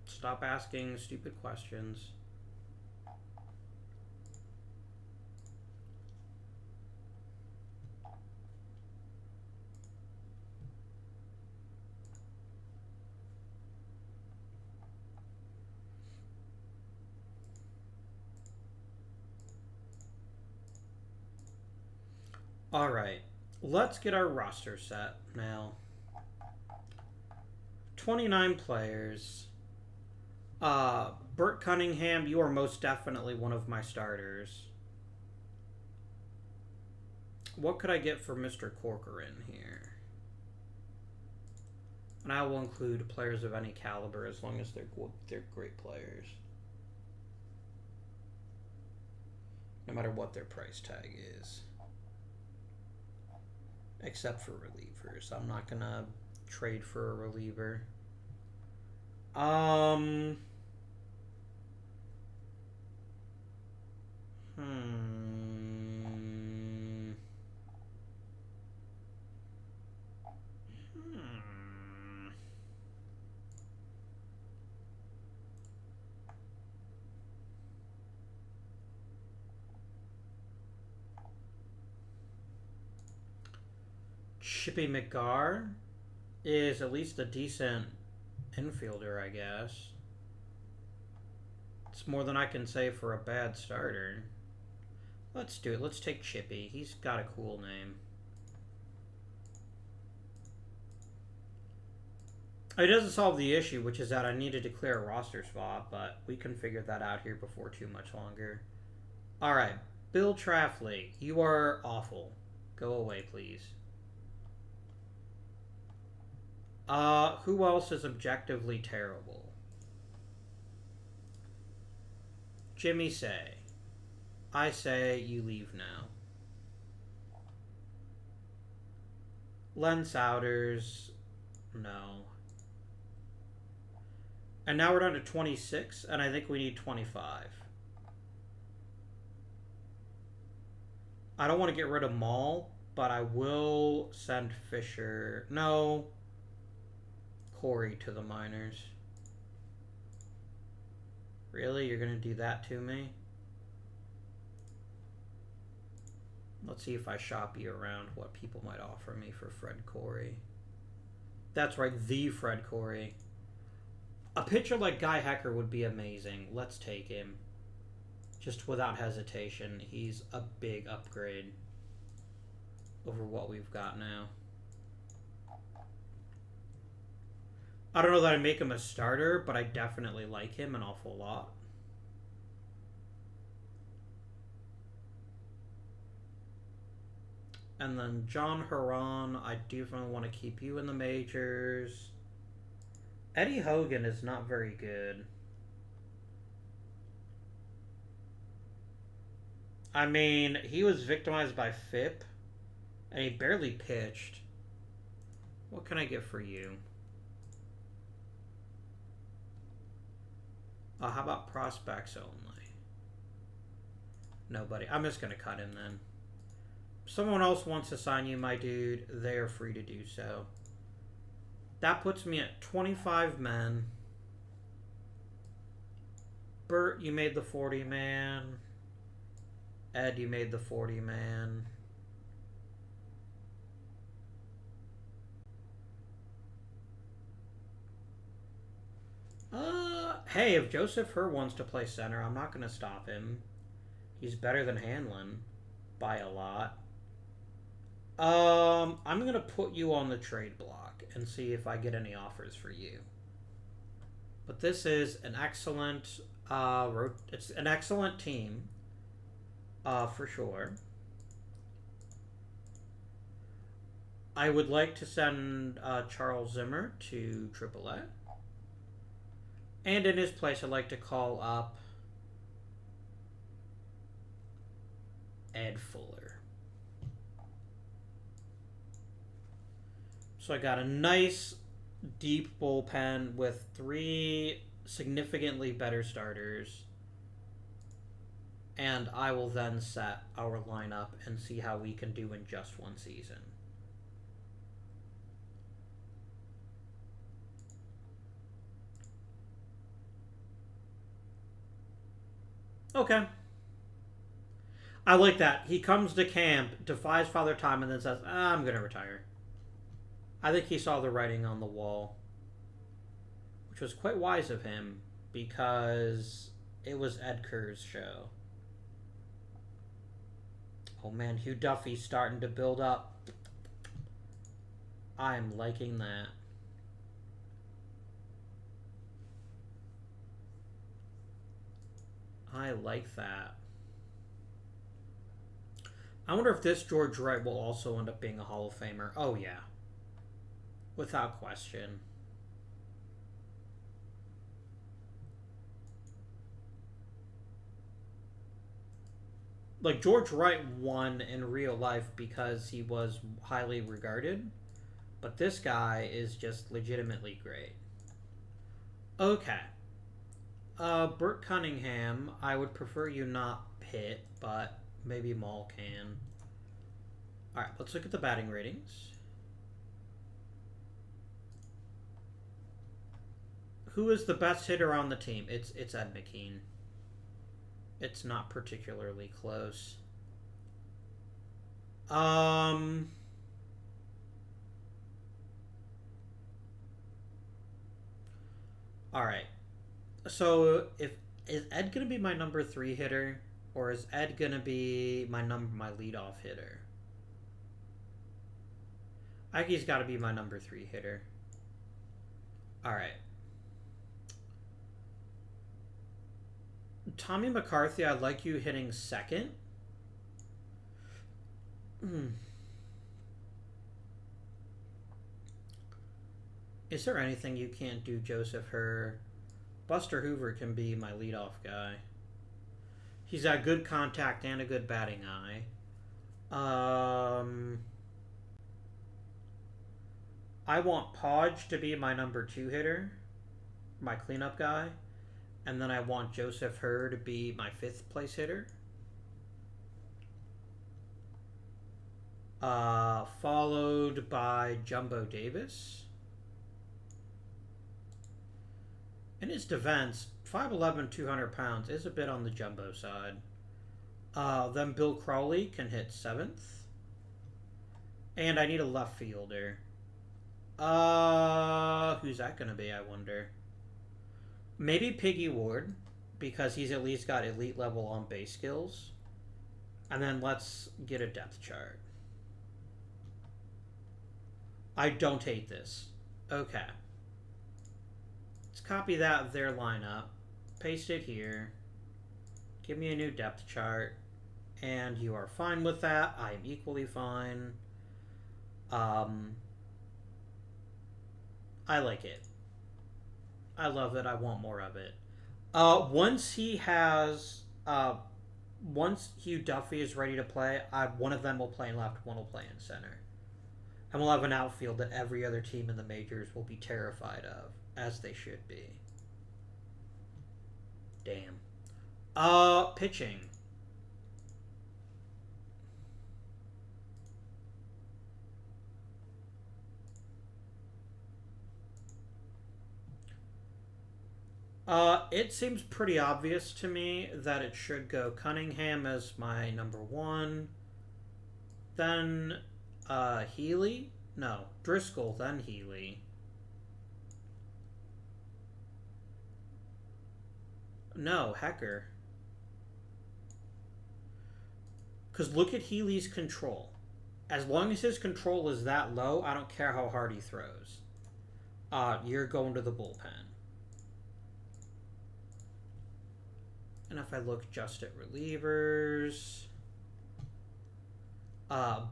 Stop asking stupid questions. All right, let's get our roster set now. 29 players. Burt Cunningham, you are most definitely one of my starters. What could I get for Mr. Corcoran here? And I will include players of any caliber as long as they're great players. No matter what their price tag is. Except for relievers. I'm not going to trade for a reliever. Chippy McGar is at least a decent infielder, I guess. It's more than I can say for a bad starter. Let's do it. Let's take Chippy. He's got a cool name. It doesn't solve the issue, which is that I need to declare a roster spot, but we can figure that out here before too much longer. Alright, Bill Trafley, you are awful. Go away, please. Who else is objectively terrible? Jimmy Say. I say you leave now. Len Souders, no. And now we're down to 26, and I think we need 25. I don't want to get rid of Maul, but I will send Fisher. No. Corey to the minors. Really? You're going to do that to me? Let's see if I shop you around what people might offer me for Fred Corey. That's right, the Fred Corey. A pitcher like Guy Hecker would be amazing. Let's take him. Just without hesitation. He's a big upgrade over what we've got now. I don't know that I make him a starter, but I definitely like him an awful lot. And then John Huron, I definitely want to keep you in the majors. Eddie Hogan is not very good. I mean, he was victimized by FIP, and he barely pitched. What can I get for you? How about prospects only? Nobody. I'm just going to cut him then. If someone else wants to sign you, my dude, they are free to do so. That puts me at 25 men. Bert, you made the 40-man. Ed, you made the 40-man. Hey, if Joseph Herr wants to play center, I'm not going to stop him. He's better than Hanlon by a lot. I'm going to put you on the trade block and see if I get any offers for you. But this is an excellent it's an excellent team for sure. I would like to send Charles Zimmer to AAA. And in his place, I'd like to call up Ed Fuller. So I got a nice, deep bullpen with 3 significantly better starters. And I will then set our lineup and see how we can do in just one season. Okay. I like that. He comes to camp, defies Father Time, and then says, I'm going to retire. I think he saw the writing on the wall. Which was quite wise of him, because it was Ed Kerr's show. Oh man, Hugh Duffy's starting to build up. I'm liking that. I like that. I wonder if this George Wright will also end up being a Hall of Famer. Oh, yeah. Without question. Like, George Wright won in real life because he was highly regarded. But this guy is just legitimately great. Okay. Burt Cunningham, I would prefer you not hit, but maybe Maul can. Alright, let's look at the batting ratings. Who is the best hitter on the team? It's Ed McKean. It's not particularly close. right. So is Ed gonna be my number 3 hitter, or is Ed gonna be my leadoff hitter? I think he's got to be my number 3 hitter. All right. Tommy McCarthy, I'd like you hitting second. Is there anything you can't do, Joseph Herr? Buster Hoover can be my leadoff guy. He's got good contact and a good batting eye. I want Podge to be my number 2 hitter, my cleanup guy. And then I want Joseph Herr to be my 5th place hitter. Followed by Jumbo Davis. In his defense, 5'11", 200 pounds is a bit on the jumbo side. Then Bill Crawley can hit 7th. And I need a left fielder. Who's that going to be, I wonder? Maybe Piggy Ward, because he's at least got elite level on base skills. And then let's get a depth chart. I don't hate this. Okay. Let's copy that, their lineup. Paste it here. Give me a new depth chart. And you are fine with that. I am equally fine. I like it. I love it. I want more of it. Once Hugh Duffy is ready to play, one of them will play in left, one will play in center. And we'll have an outfield that every other team in the majors will be terrified of, as they should be. Damn. Pitching. It seems pretty obvious to me that it should go Cunningham as my number 1. Then, Healy? No, Driscoll, then Healy. No, Hecker. Because look at Healy's control. As long as his control is that low, I don't care how hard he throws. You're going to the bullpen. And if I look just at relievers,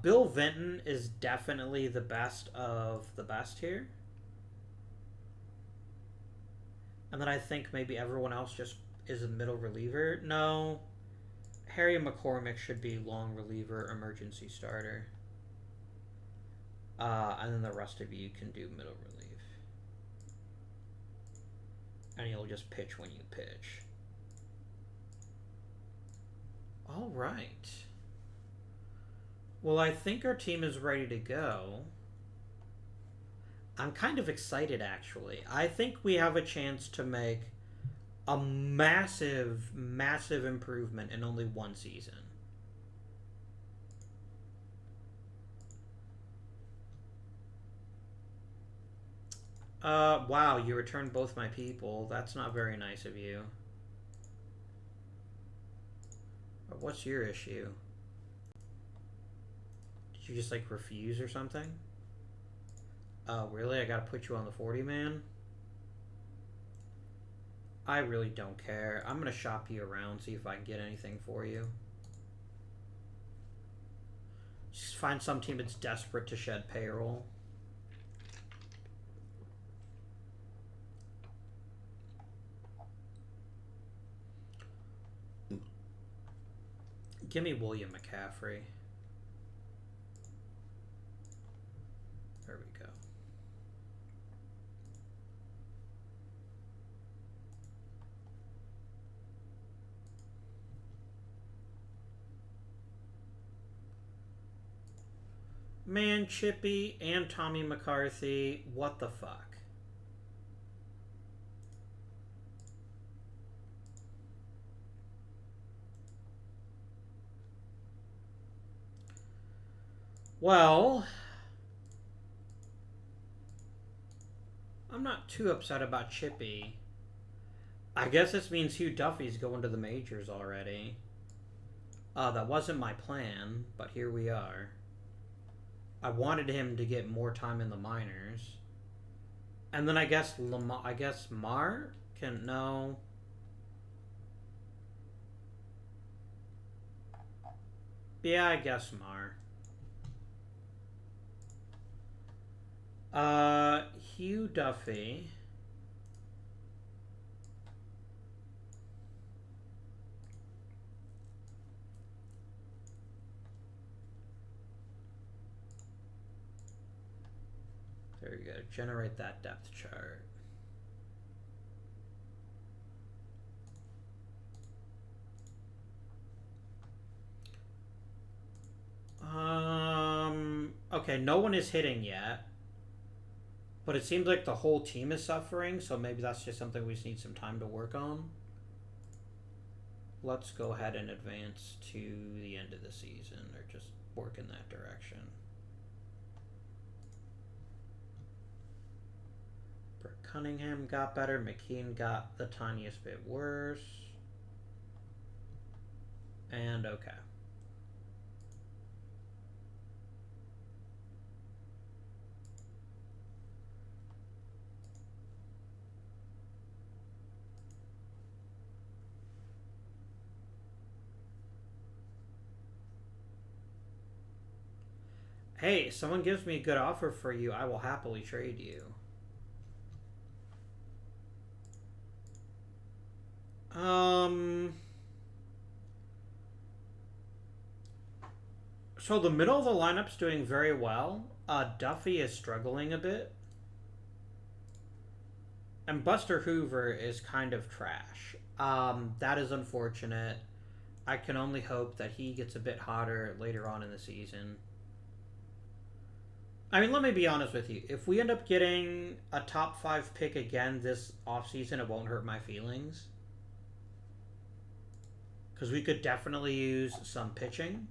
Bill Vinton is definitely the best of the best here. And then I think maybe everyone else just is a middle reliever. No. Harry McCormick should be long reliever, emergency starter. And then the rest of you can do middle relief. And you'll just pitch when you pitch. All right. Well, I think our team is ready to go. I'm kind of excited, actually. I think we have a chance to make a massive, massive improvement in only one season. Wow, you returned both my people. That's not very nice of you. What's your issue? Did you just, like, refuse or something? Oh, really? I gotta put you on the 40-man? I really don't care. I'm gonna shop you around, see if I can get anything for you. Just find some team that's desperate to shed payroll. Give me William McCaffrey. There we go. Man, Chippy and Tommy McCarthy, what the fuck? Well, I'm not too upset about Chippy. I guess this means Hugh Duffy's going to the majors already. That wasn't my plan, but here we are. I wanted him to get more time in the minors. And then I guess Mar can no. Yeah, I guess Mar. Hugh Duffy. There you go. Generate that depth chart. Okay, no one is hitting yet. But it seems like the whole team is suffering, so maybe that's just something we just need some time to work on. Let's go ahead and advance to the end of the season, or just work in that direction. Cunningham got better. McKean got the tiniest bit worse. And okay. Hey, someone gives me a good offer for you, I will happily trade you. So the middle of the lineup's doing very well. Duffy is struggling a bit. And Buster Hoover is kind of trash. That is unfortunate. I can only hope that he gets a bit hotter later on in the season. I mean, let me be honest with you. If we end up getting a top 5 pick again this offseason, it won't hurt my feelings. Because we could definitely use some pitching.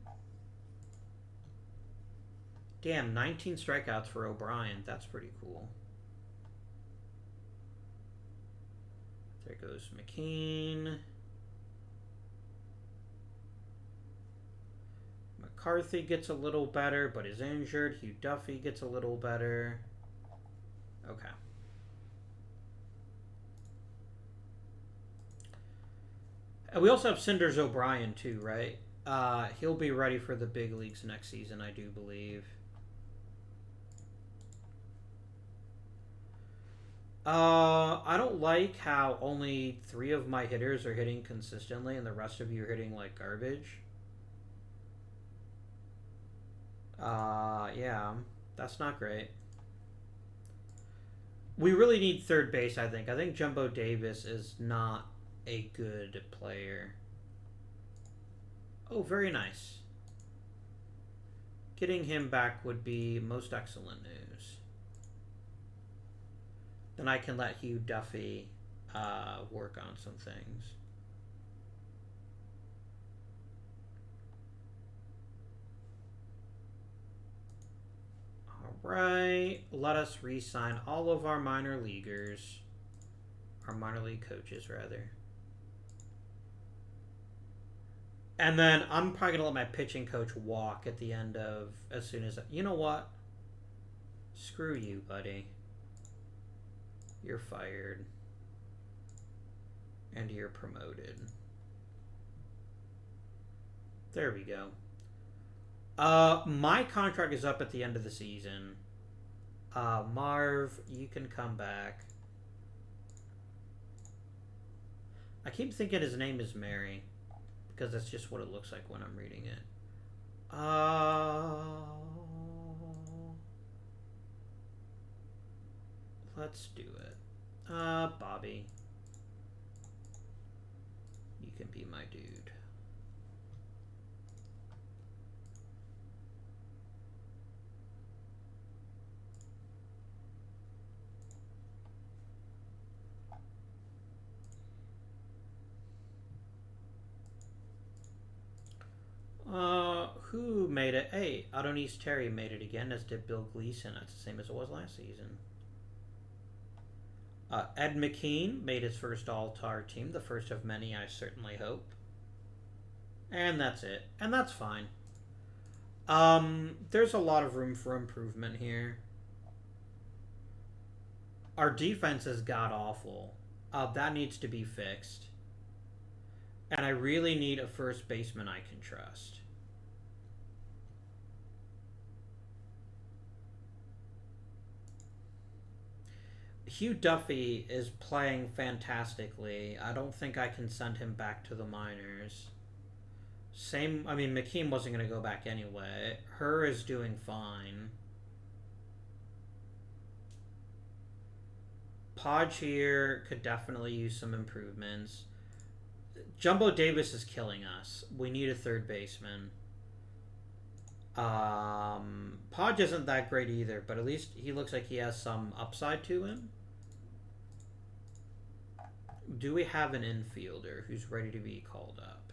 Damn, 19 strikeouts for O'Brien. That's pretty cool. There goes McKean. McCarthy gets a little better, but is injured. Hugh Duffy gets a little better. Okay. And we also have Cinders O'Brien too, right? He'll be ready for the big leagues next season, I do believe. I don't like how only 3 of my hitters are hitting consistently and the rest of you are hitting like garbage. Yeah, that's not great. We really need third base, I think. I think Jumbo Davis is not a good player. Oh, very nice. Getting him back would be most excellent news. Then I can let Hugh Duffy work on some things. Right, let us re-sign all of our minor leaguers. Our minor league coaches, rather. And then I'm probably going to let my pitching coach walk at the end of, as soon as, you know what? Screw you, buddy. You're fired. And you're promoted. There we go. My contract is up at the end of the season. Marv, you can come back. I keep thinking his name is Mary, because that's just what it looks like when I'm reading it. Let's do it. Bobby. You can be my dude. Who made it? Hey, Adonis Terry made it again, as did Bill Gleason. That's the same as it was last season. Ed McKean made his first All-Star team, the first of many, I certainly hope. And that's it. And that's fine. There's a lot of room for improvement here. Our defense is god-awful. That needs to be fixed. And I really need a first baseman I can trust. Hugh Duffy is playing fantastically. I don't think I can send him back to the minors. McKean wasn't going to go back anyway. Her is doing fine. Podge here could definitely use some improvements. Jumbo Davis is killing us. We need a third baseman. Podge isn't that great either, but at least he looks like he has some upside to him. Do we have an infielder who's ready to be called up?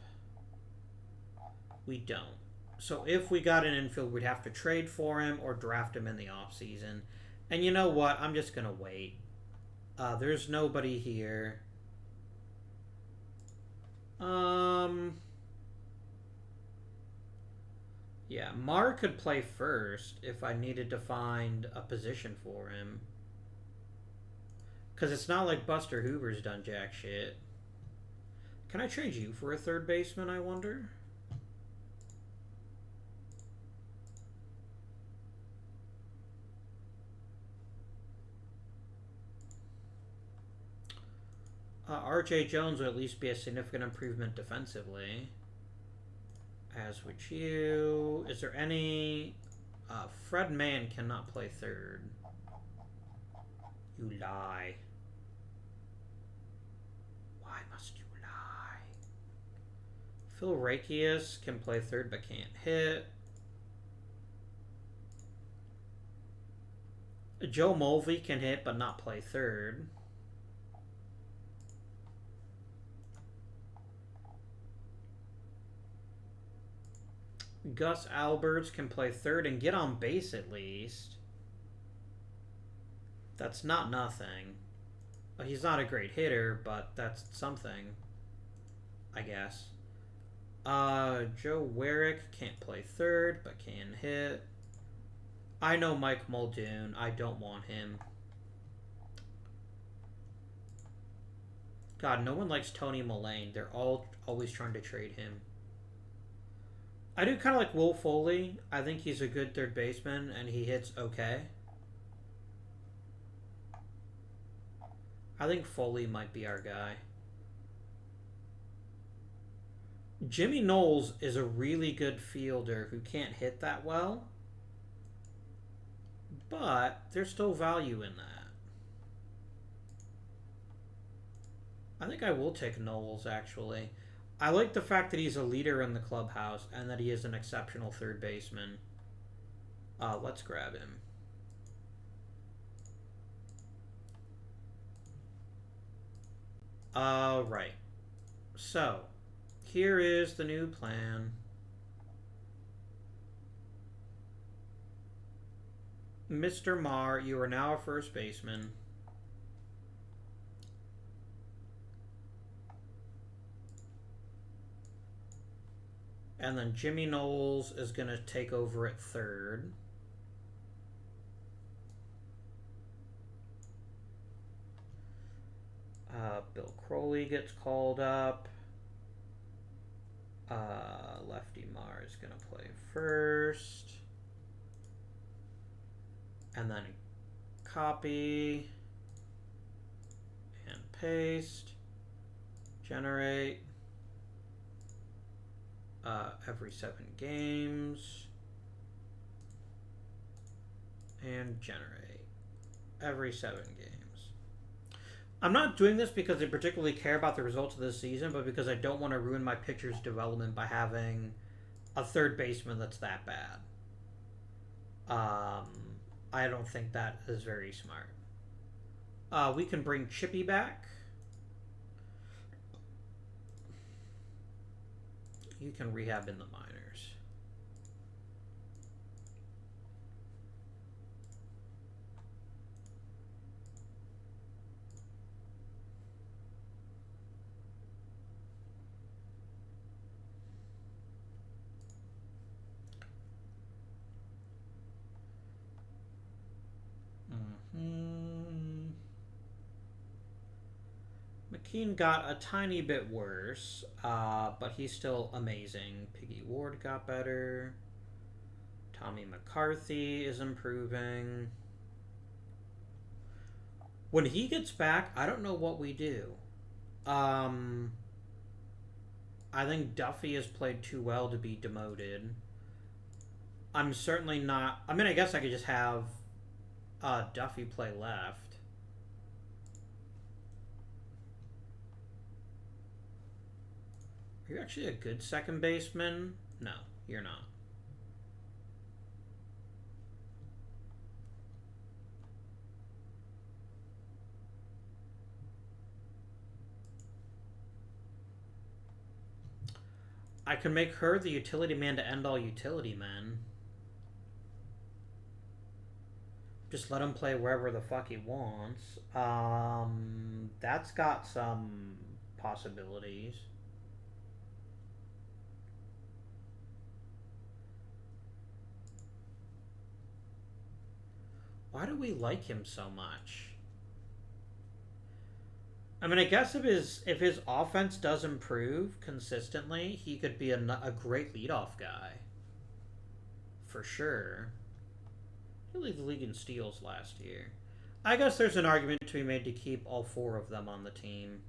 We don't. So if we got an infield, we'd have to trade for him or draft him in the offseason. And you know what? I'm just going to wait. There's nobody here. Yeah, Marr could play first if I needed to find a position for him. Because it's not like Buster Hoover's done jack shit. Can I trade you for a third baseman, I wonder? RJ Jones would at least be a significant improvement defensively. As would you. Is there any... Fred Mann cannot play third. You lie. Why must you lie? Phil Rakius can play third but can't hit. Joe Mulvey can hit but not play third. Gus Alberts can play third and get on base at least. That's not nothing. He's not a great hitter, but that's something, I guess. Joe Warrick can't play third, but can hit. I know Mike Muldoon. I don't want him. God, no one likes Tony Mullane. They're all always trying to trade him. I do kind of like Will Foley. I think he's a good third baseman, and he hits okay. I think Foley might be our guy. Jimmy Knowles is a really good fielder who can't hit that well, but there's still value in that. I think I will take Knowles, actually. I like the fact that he's a leader in the clubhouse and that he is an exceptional third baseman. Let's grab him. Right. So, here is the new plan. Mr. Marr, you are now a first baseman. And then Jimmy Knowles is going to take over at third. Bill Crowley gets called up. Lefty Marr is going to play first. And then copy. And paste. Generate. Every 7 games. And generate. Every 7 games. I'm not doing this because I particularly care about the results of this season, but because I don't want to ruin my pitcher's development by having a third baseman that's that bad. I don't think that is very smart. We can bring Chippy back. You can rehab in the minors. He got a tiny bit worse, but he's still amazing. Piggy Ward got better. Tommy McCarthy is improving. When he gets back, I don't know what we do. I think Duffy has played too well to be demoted. I'm certainly not... I mean, I guess I could just have Duffy play left. Are you actually a good second baseman? No, you're not. I can make her the utility man to end all utility men. Just let him play wherever the fuck he wants. That's got some possibilities. Why do we like him so much? I mean, I guess if his offense does improve consistently, he could be a great leadoff guy. For sure. He led the league in steals last year. I guess there's an argument to be made to keep all four of them on the team.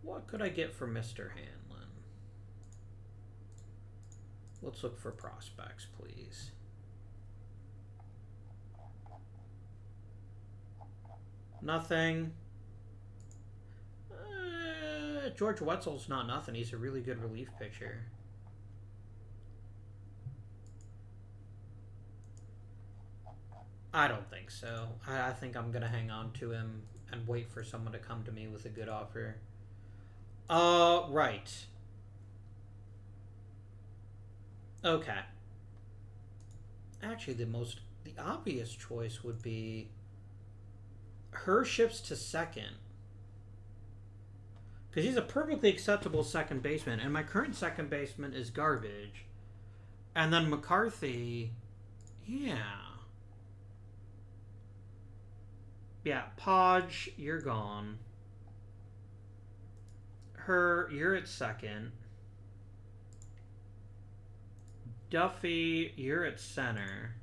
What could I get for Mr. Hanlon? Let's look for prospects, please. Nothing. George Wetzel's not nothing. He's a really good relief pitcher. I don't think so. I think I'm going to hang on to him and wait for someone to come to me with a good offer. Right. Okay. Actually, the obvious choice would be her shifts to second. Because he's a perfectly acceptable second baseman, and my current second baseman is garbage. And then McCarthy, yeah. Yeah, Podge, you're gone. Her, you're at second. Duffy, you're at center.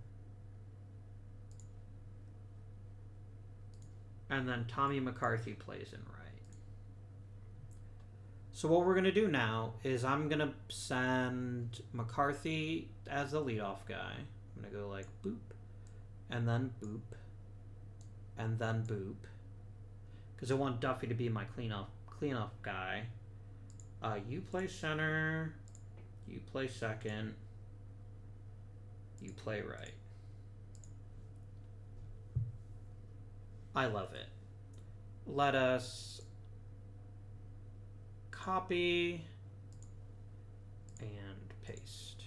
And then Tommy McCarthy plays in right. So what we're going to do now is I'm going to send McCarthy as the leadoff guy. I'm going to go like boop, and then boop, and then boop. Because I want Duffy to be my cleanup guy. You play center. You play second. You play right. I love it. Let us copy and paste.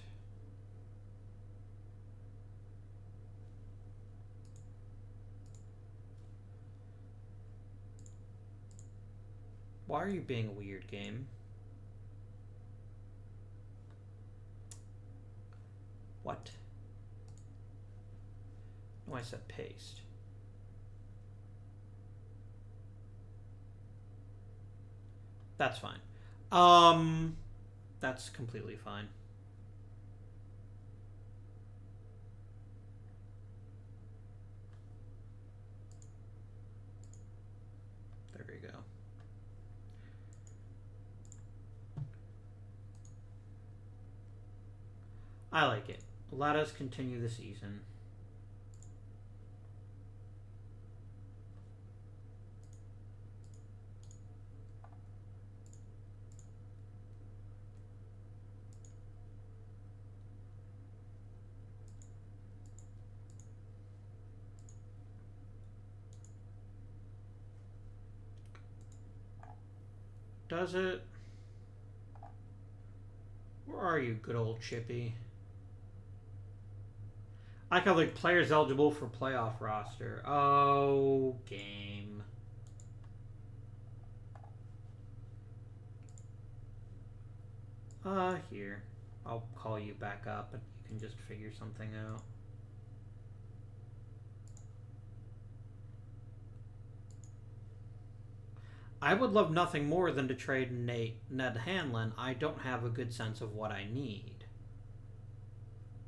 Why are you being a weird game? What? No, I said paste. That's fine. That's completely fine. There we go. I like it. Let us continue the season. Does it? Where are you, good old Chippy? I got like players eligible for playoff roster. Oh, game. Here. I'll call you back up and you can just figure something out. I would love nothing more than to trade Ned Hanlon. I don't have a good sense of what I need.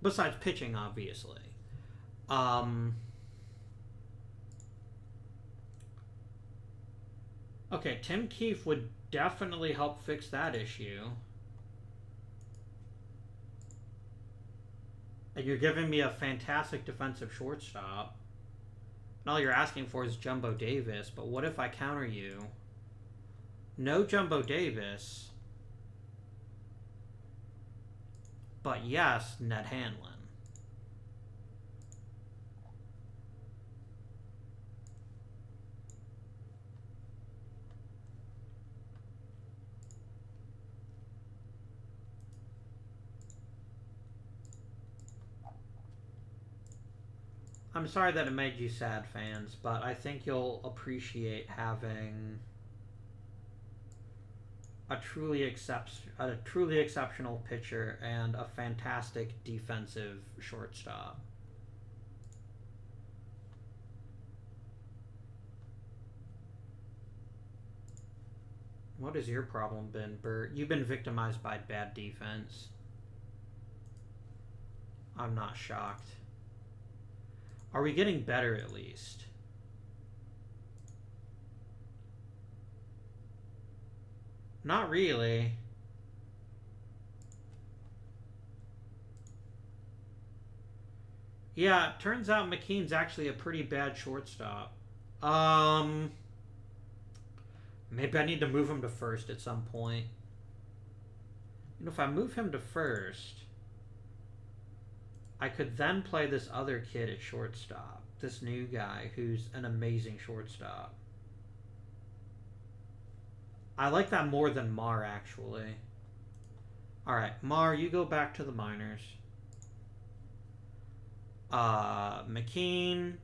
Besides pitching, obviously. Okay, Tim Keefe would definitely help fix that issue. And you're giving me a fantastic defensive shortstop. And all you're asking for is Jumbo Davis, but what if I counter you? No Jumbo Davis, but yes, Ned Hanlon. I'm sorry that it made you sad, fans, but I think you'll appreciate having a truly exceptional pitcher and a fantastic defensive shortstop. What has your problem been, Bert? You've been victimized by bad defense. I'm not shocked. Are we getting better at least? Not really. Yeah, it turns out McKean's actually a pretty bad shortstop. Maybe I need to move him to first at some point. You know, if I move him to first, I could then play this other kid at shortstop. This new guy who's an amazing shortstop. I like that more than Mar, actually. Alright, Mar, you go back to the minors. McKean,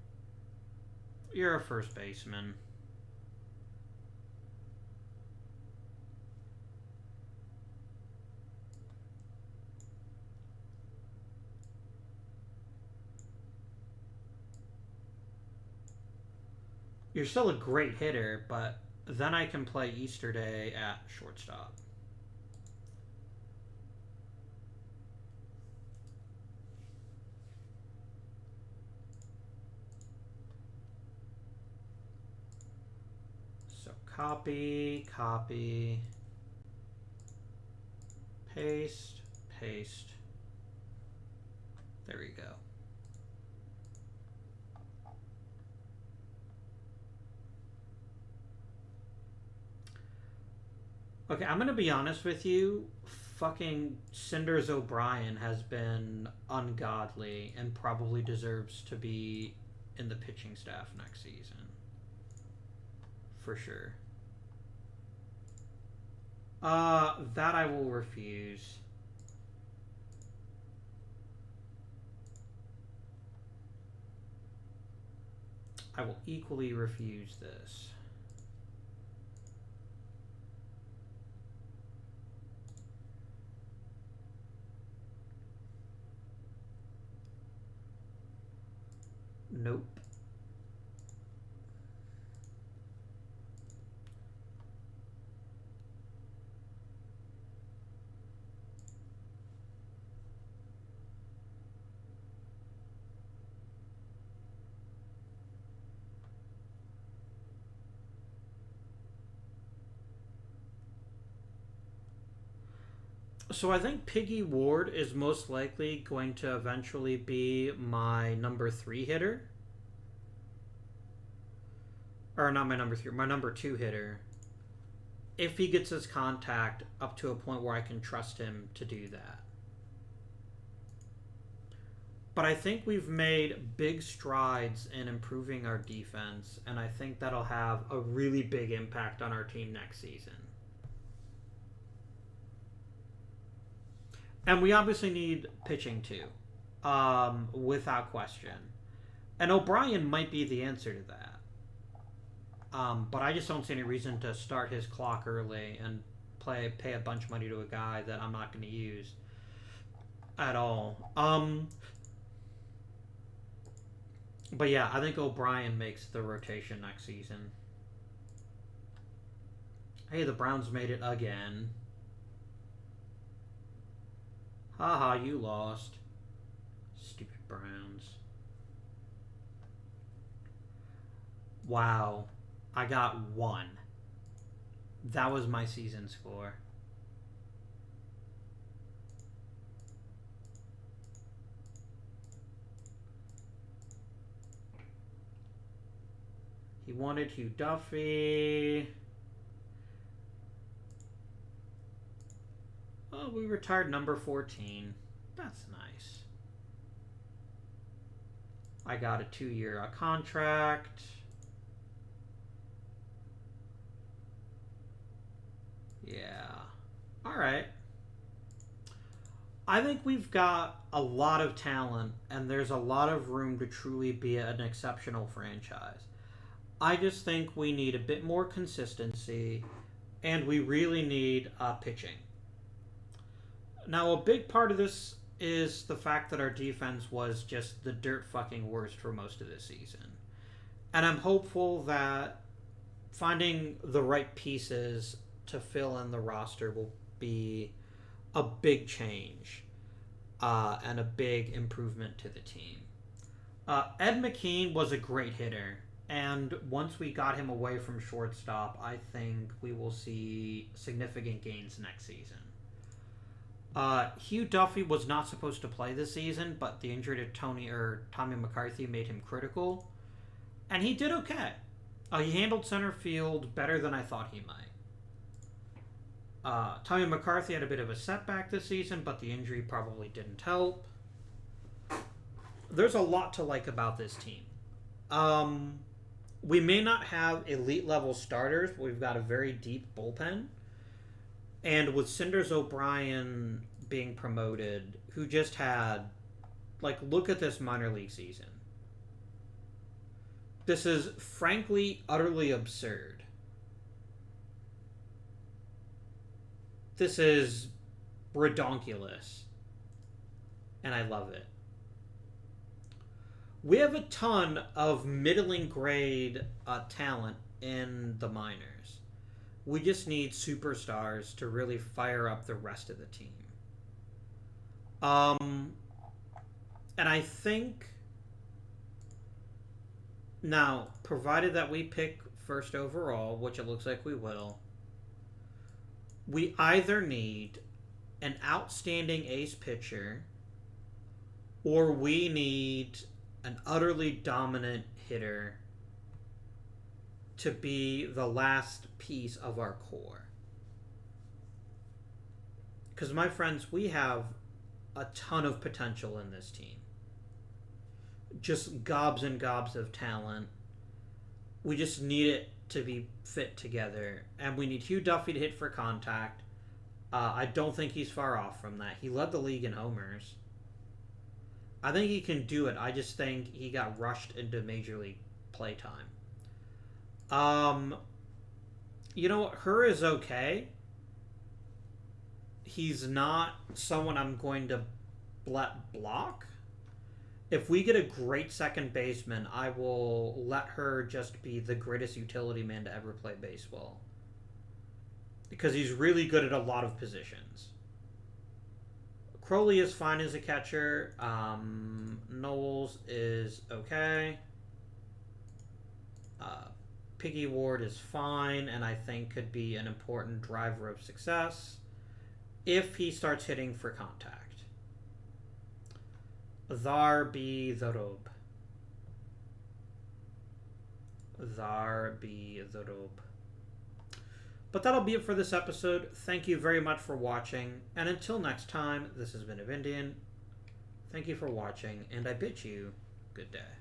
you're a first baseman. You're still a great hitter, but then I can play Easterday at shortstop. So copy, copy, paste, paste. There we go. Okay, I'm gonna be honest with you. Fucking Cinders O'Brien has been ungodly and probably deserves to be in the pitching staff next season. For sure. That I will refuse. I will equally refuse this. Nope. So I think Piggy Ward is most likely going to eventually be my number 3 hitter. Or not my number 3, my number 2 hitter. If he gets his contact up to a point where I can trust him to do that. But I think we've made big strides in improving our defense, and I think that'll have a really big impact on our team next season. And we obviously need pitching too, without question. And O'Brien might be the answer to that. But I just don't see any reason to start his clock early and pay a bunch of money to a guy that I'm not going to use at all. But yeah, I think O'Brien makes the rotation next season. Hey, the Browns made it again. Haha, you lost. Stupid Browns. Wow. I got 1. That was my season score. He wanted Hugh Duffy. Oh, we retired number 14. That's nice. I got a 2-year contract. Yeah. All right. I think we've got a lot of talent, and there's a lot of room to truly be an exceptional franchise. I just think we need a bit more consistency, and we really need pitching. Now, a big part of this is the fact that our defense was just the dirt fucking worst for most of this season. And I'm hopeful that finding the right pieces to fill in the roster will be a big change and a big improvement to the team. Ed McKean was a great hitter, and once we got him away from shortstop, I think we will see significant gains next season. Hugh Duffy was not supposed to play this season, but the injury to Tommy McCarthy made him critical, and he did okay. He handled center field better than I thought he might. Tommy McCarthy had a bit of a setback this season, but the injury probably didn't help. There's a lot to like about this team. We may not have elite level starters, but we've got a very deep bullpen. And with Cinders O'Brien being promoted, who just had, look at this minor league season. This is frankly utterly absurd. This is redonkulous. And I love it. We have a ton of middling grade talent in the minors. We just need superstars to really fire up the rest of the team. And I think now, provided that we pick first overall, which it looks like we will, we either need an outstanding ace pitcher or we need an utterly dominant hitter to be the last piece of our core. Because, my friends, we have a ton of potential in this team. Just gobs and gobs of talent. We just need it to be fit together. And we need Hugh Duffy to hit for contact. I don't think he's far off from that. He led the league in homers. I think he can do it. I just think he got rushed into Major League playtime. You know what? Her is okay. He's not someone I'm going to let block. If we get a great second baseman, I will let her just be the greatest utility man to ever play baseball. Because he's really good at a lot of positions. Crowley is fine as a catcher. Knowles is okay. Piggy Ward is fine, and I think could be an important driver of success if he starts hitting for contact. Thar be the robe. Thar be the robe. But that'll be it for this episode. Thank you very much for watching, and until next time, this has been Indian. Thank you for watching, and I bid you good day.